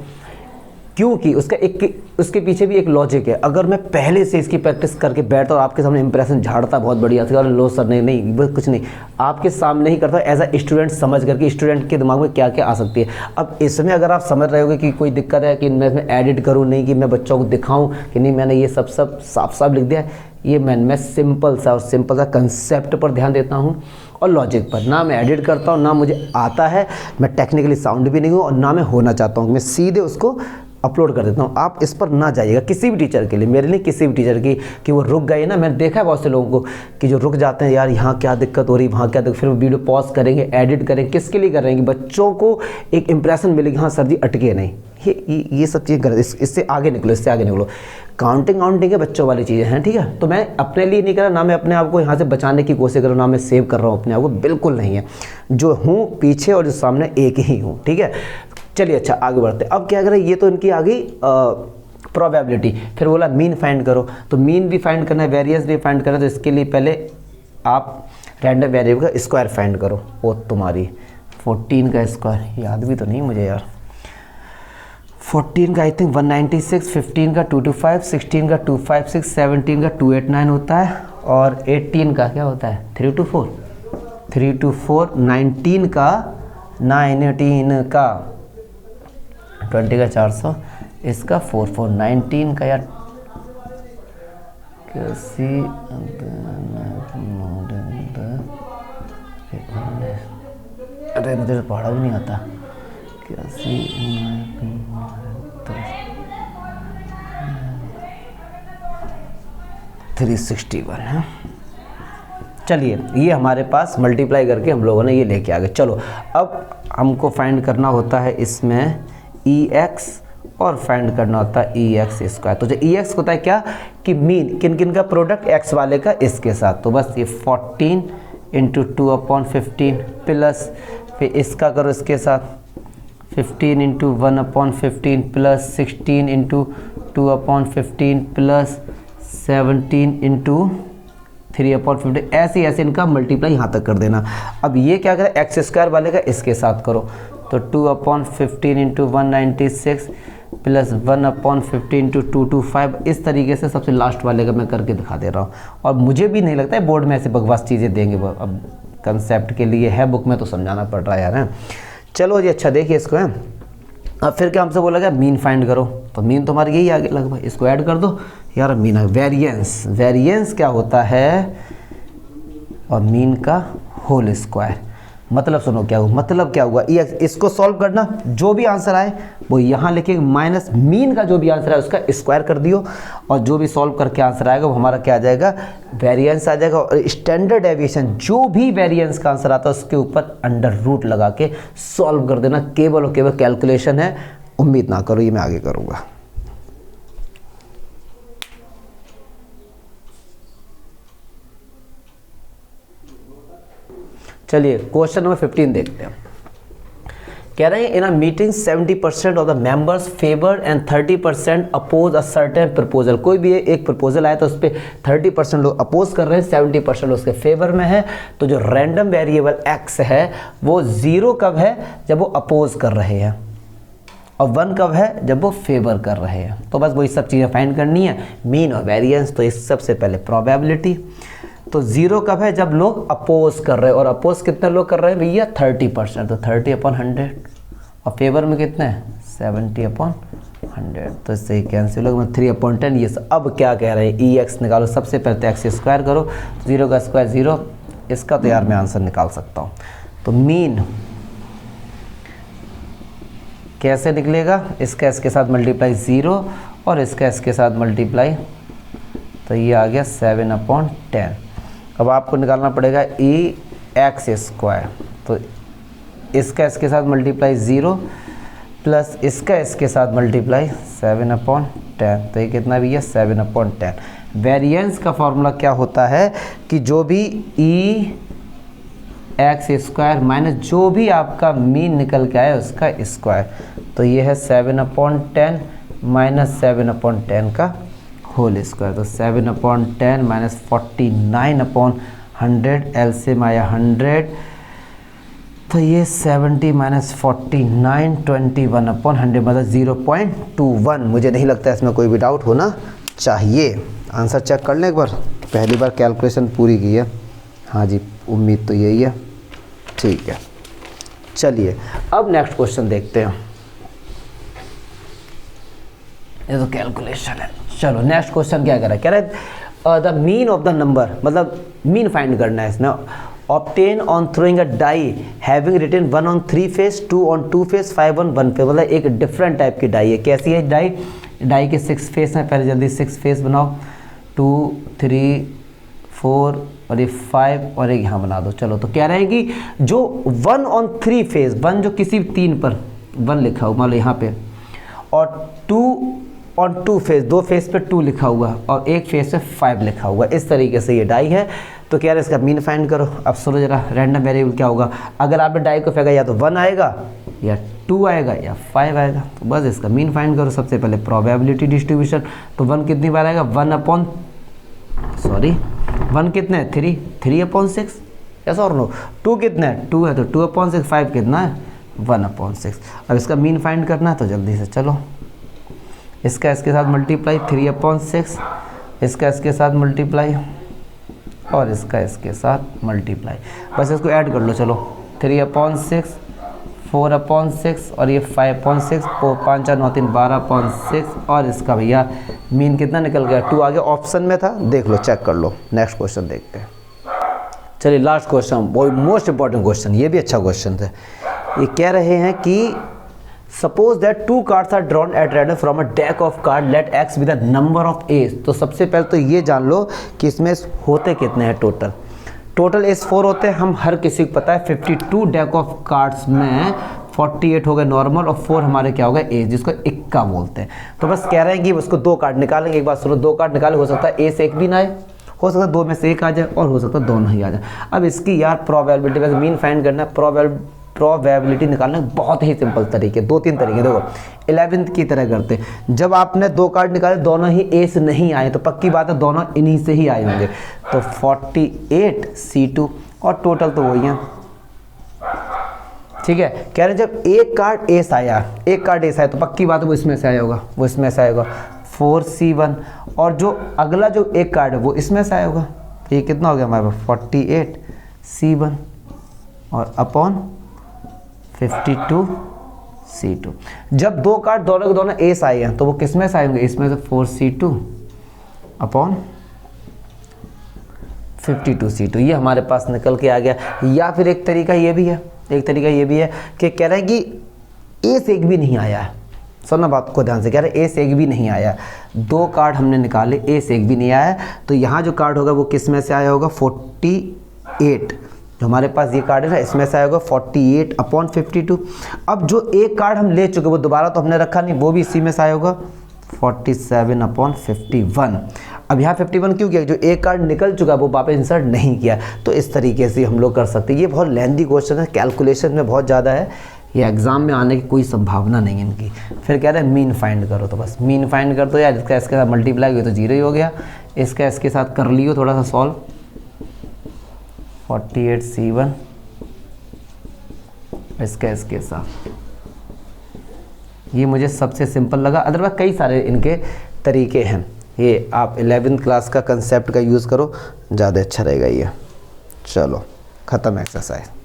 क्योंकि उसके पीछे भी एक लॉजिक है। अगर मैं पहले से इसकी प्रैक्टिस करके बैठता और आपके सामने इंप्रेशन झाड़ता बहुत बढ़िया से, लो सर नहीं बस कुछ नहीं, आपके सामने ही करता एज अ स्टूडेंट समझ करके स्टूडेंट के दिमाग में क्या क्या आ सकती है। अब इसमें अगर आप समझ रहे होगे कि कोई दिक्कत है कि मैं इसमें एडिट करूँ, नहीं कि मैं बच्चों को दिखाऊँ कि नहीं मैंने ये सब साफ साफ लिख दिया, ये मैं सिंपल सा कंसेप्ट पर ध्यान देता हूँ और लॉजिक पर, ना मैं एडिट करता हूँ, ना मुझे आता है, मैं टेक्निकली साउंड भी नहीं हूँ और ना मैं होना चाहता हूँ, मैं सीधे उसको अपलोड कर देता हूँ। आप इस पर ना जाइएगा किसी भी टीचर के लिए, मेरे लिए किसी भी टीचर की, कि वो रुक गए ना, मैंने देखा है बहुत से लोगों को कि जो रुक जाते हैं, यार यहाँ क्या दिक्कत हो रही, वहाँ क्या दिक्कत, फिर वो वीडियो पॉज करेंगे, एडिट करेंगे, किसके लिए कर रहे हैं कि बच्चों को एक इंप्रेशन मिलेगी, हाँ सर जी अटके नहीं, ये सब चीज़ें कर, इससे आगे निकलो। काउंटिंग है बच्चों वाली चीज़ें हैं, ठीक है। तो मैं अपने लिए नहीं कर रहा, ना मैं अपने आप को यहाँ से बचाने की कोशिश कर रहा हूँ, ना मैं सेव कर रहा हूँ अपने आप को, बिल्कुल नहीं है। जो हूँ पीछे और जो सामने एक ही हूँ, ठीक है। चलिए अच्छा आगे बढ़ते। अब क्या करें, ये तो इनकी आ गई प्रोबेबिलिटी, फिर बोला मीन फाइंड करो, तो मीन भी फाइंड करना है, वेरिएंस भी फाइंड करना है, तो इसके लिए पहले आप रैंडम वेरिएबल का स्क्वायर फाइंड करो। वो तुम्हारी 14 का स्क्वायर याद भी तो नहीं मुझे यार, 14 का आई थिंक 196, 15 का 225, 16 का 256, 17 का 289 होता है, और 18 का क्या होता है 324, 19 का 20 का 400, इसका 44, 19 का यार कैसी, अरे मुझे तो पढ़ा भी नहीं आता, कैसी 361 है। चलिए ये हमारे पास मल्टीप्लाई करके हम लोगों ने ये लेके आ गए। चलो अब हमको फाइंड करना होता है इसमें EX और फाइंड करना होता है EX स्क्वायर। तो जो EX होता है क्या कि मीन किन किन का प्रोडक्ट x वाले का इसके साथ, तो बस ये 14 × 2/15 प्लस फिर इसका करो इसके साथ 15 × 1/15 प्लस 16 × 2/15 प्लस 17 × 3/15, ऐसे इनका मल्टीप्लाई यहाँ तक कर देना। अब ये क्या करें, एक्स स्क्वायर वाले का इसके साथ करो, तो 2/15 × 196 प्लस 1/15 × 225, इस तरीके से सबसे लास्ट वाले का मैं करके दिखा दे रहा हूँ। और मुझे भी नहीं लगता है बोर्ड में ऐसे बकवास चीज़ें देंगे, अब कंसेप्ट के लिए है, बुक में तो समझाना पड़ रहा है यार है। चलो जी अच्छा देखिए इसको है। अब फिर क्या हमसे बोला गया मीन फाइंड करो, तो मीन तो हमारे यही आगे लगभग, इसको ऐड कर दो यार। मीन वेरिएंस क्या होता है, और मीन का होल स्क्वायर, मतलब सुनो क्या हुआ, मतलब क्या हुआ, इसको सॉल्व करना, जो भी आंसर आए वो यहाँ लिखेंगे, माइनस मीन का जो भी आंसर आए उसका स्क्वायर कर दियो, और जो भी सॉल्व करके आंसर आएगा वो हमारा क्या आ जाएगा, वेरिएंस आ जाएगा। और स्टैंडर्ड डेविएशन जो भी वेरिएंस का आंसर आता है उसके ऊपर अंडर रूट लगा के सॉल्व कर देना, केवल और केवल कैलकुलेशन है, उम्मीद ना करो ये मैं आगे करूँगा। चलिए क्वेश्चन नंबर 15 देखते हैं। कह रहे हैं in a meeting 70% of the members favour and 30% oppose a certain proposal. कोई भी एक प्रपोजल आया तो उस पर 30% लोग अपोज कर रहे हैं, 70% उसके फेवर में है। तो जो रैंडम वेरिएबल x है वो 0 कब है, जब वो अपोज कर रहे हैं, और 1 कब है, जब वो फेवर कर रहे हैं। तो बस वही सब चीज़ें फाइंड करनी है, मीन और वेरिएंस। तो इस सबसे पहले प्रोबेबिलिटी, तो 0 कब है, जब लोग अपोज कर रहे हैं, और अपोज कितने लोग कर रहे हैं भैया, 30%, तो 30/100, और फेवर में कितने हैं, 70/100। तो इससे कैंसिल होगा, 3/10 ये। अब क्या कह रहे हैं, ई एक्स निकालो। सबसे पहले तो एक्स स्क्वायर करो, 0 का स्क्वायर 0, इसका तो यार मैं आंसर निकाल सकता हूँ। तो मीन कैसे निकलेगा, इसका इसके साथ मल्टीप्लाई 0 और इसका इसके साथ मल्टीप्लाई, तो ये आ गया 7/10। अब आपको निकालना पड़ेगा ई एक्स स्क्वायर, तो इसका इसके साथ मल्टीप्लाई 0 प्लस इसका इसके साथ मल्टीप्लाई 7/10, तो ये कितना भी है, 7/10। वेरिएंस का फॉर्मूला क्या होता है कि जो भी ई एक्स स्क्वायर माइनस जो भी आपका मीन निकल के आया उसका स्क्वायर, तो ये है 7/10 माइनस 7/10 का होल स्क्वायर। तो 7/10 माइनस 49/100, एलसीएम आया 100, तो ये 70 माइनस 49, 21/100, मतलब 0.21। मुझे नहीं लगता इसमें कोई भी डाउट होना चाहिए। आंसर चेक कर लें एक बार, पहली बार कैलकुलेशन पूरी की है। हाँ जी, उम्मीद तो यही है। ठीक है, चलिए अब नेक्स्ट क्वेश्चन देखते हैं। ये तो कैलकुलेशन है। चलो नेक्स्ट क्वेश्चन क्या कह रहा है, the mean of the number, मतलब मीन फाइंड करना है इसमें। Obtain on throwing a die having written 1 on 3 face, 2 on 2 face, 5 on 1 face, मतलब एक डिफरेंट टाइप की डाई है। कैसी है डाई, डाई के 6 फेस हैं, पहले जल्दी 6 फेस बनाओ, 2 3 4 और ये 5 और एक यहाँ बना दो। चलो, तो कह रहे हैं कि जो 1 ऑन 3 फेस, 1 जो किसी 3 पर 1 लिखा हुआ मान लो यहाँ पे, और 2 ऑन 2 फेस, 2 फेस पे 2 लिखा हुआ और एक फेस पे 5 लिखा हुआ, इस तरीके से ये डाई है। तो कह रहे हैं इसका मीन फाइंड करो। अब सुनो जरा, रैंडम वेरिएबल क्या होगा, अगर आपने डाई को फेंका या तो 1 आएगा या 2 आएगा या 5 आएगा, तो बस इसका मीन फाइंड करो। सबसे पहले प्रोबेबिलिटी डिस्ट्रीब्यूशन, तो 1 कितनी बार आएगा, 1 कितने है, 3/6, यस और नो। 2 कितने है, 2 है, तो 2/6, 5 कितना है, 1/6। अब इसका मीन फाइंड करना है, तो जल्दी से चलो, इसका इसके साथ मल्टीप्लाई 3/6, इसका इसके साथ मल्टीप्लाई और इसका इसके साथ मल्टीप्लाई, बस इसको ऐड कर लो। चलो, 3/6, 4/6 और ये 5/6, 5 9 3 12/6, और इसका भैया मीन कितना निकल गया, 2 आगे ऑप्शन में था, देख लो, चेक कर लो। नेक्स्ट क्वेश्चन देखते हैं। चलिए last question, most important question, ये भी अच्छा क्वेश्चन है। ये कह रहे हैं कि suppose that 2 cards are drawn at random from a deck of card, let X be the number of ace. तो सबसे पहले तो ये जान लो कि इसमें होते कितने हैं टोटल एज 4 होते हैं। हम हर किसी को पता है 52 डेक ऑफ कार्ड्स में 48 हो गए नॉर्मल और 4 हमारे क्या हो गए एज, जिसको इक्का बोलते हैं। तो बस कह रहे हैं कि उसको 2 कार्ड निकालेंगे। एक बात सुनो, 2 कार्ड निकाले, हो सकता है ए से एक भी ना आए, हो सकता है 2 में से एक आ जाए, और हो सकता है दोनों ही आ जाए। अब इसकी यार प्रोबेबिलिटी, वैसे मीन फाइंड करना है, प्रोबेबिलिटी निकालने बहुत ही सिंपल तरीके, 2-3 तरीके। देखो 11th की तरह करते, जब आपने 2 कार्ड निकाले दोनों ही ए से नहीं आए, तो पक्की बात है दोनों इन्हीं से ही आए होंगे। तो 48 C2 और टोटल तो वही है, ठीक है। कह रहे जब एक कार्ड एस आया, तो पक्की बात है वो इसमें से आया होगा, 4C1, और जो अगला जो एक कार्ड है वो इसमें से आया होगा। तो ये कितना हो गया हमारे पास, 48C1 और अपॉन 52C2। जब 2 कार्ड दोनों के दोनों एस आए हैं तो वो किस में से आएंगे, इसमें से 4C2 अपॉन 52C2, ये हमारे पास निकल के आ गया। या फिर एक तरीका ये भी है, कि कह रहे हैं कि ए से एक भी नहीं आया है। सुनना बात को ध्यान से, कह रहे हैं ए से एक भी नहीं आया, 2 कार्ड हमने निकाले, ए से एक भी नहीं आया, तो यहाँ जो कार्ड होगा वो किस में से आया होगा, 48, जो हमारे पास ये कार्ड है ना, इसमें से आया होगा 48/52। अब जो एक कार्ड हम ले चुके वो दोबारा तो हमने रखा नहीं, वो भी इसी में से आया होगा 47/51। अब यहाँ 51 क्यों किया, जो एक कार्ड निकल चुका वो वापस इंसर्ट नहीं किया। तो इस तरीके से हम लोग कर सकते हैं। ये बहुत लेंथी क्वेश्चन है, कैलकुलेशन में बहुत ज़्यादा है, ये एग्ज़ाम में आने की कोई संभावना नहीं है इनकी। फिर कह रहे हैं मीन फाइंड करो, तो बस मीन फाइंड कर दो यार, इसका इसके साथ मल्टीप्लाई हुई तो 0 ही हो गया, इसका इसके साथ कर लियो थोड़ा सा सॉल्व। 48C1 इसका इसके साथ, ये मुझे सबसे सिंपल लगा। अदरवाइज कई सारे इनके तरीके हैं, ये आप 11th क्लास का कंसेप्ट का यूज़ करो, ज़्यादा अच्छा रहेगा ये। चलो ख़त्म एक्सरसाइज।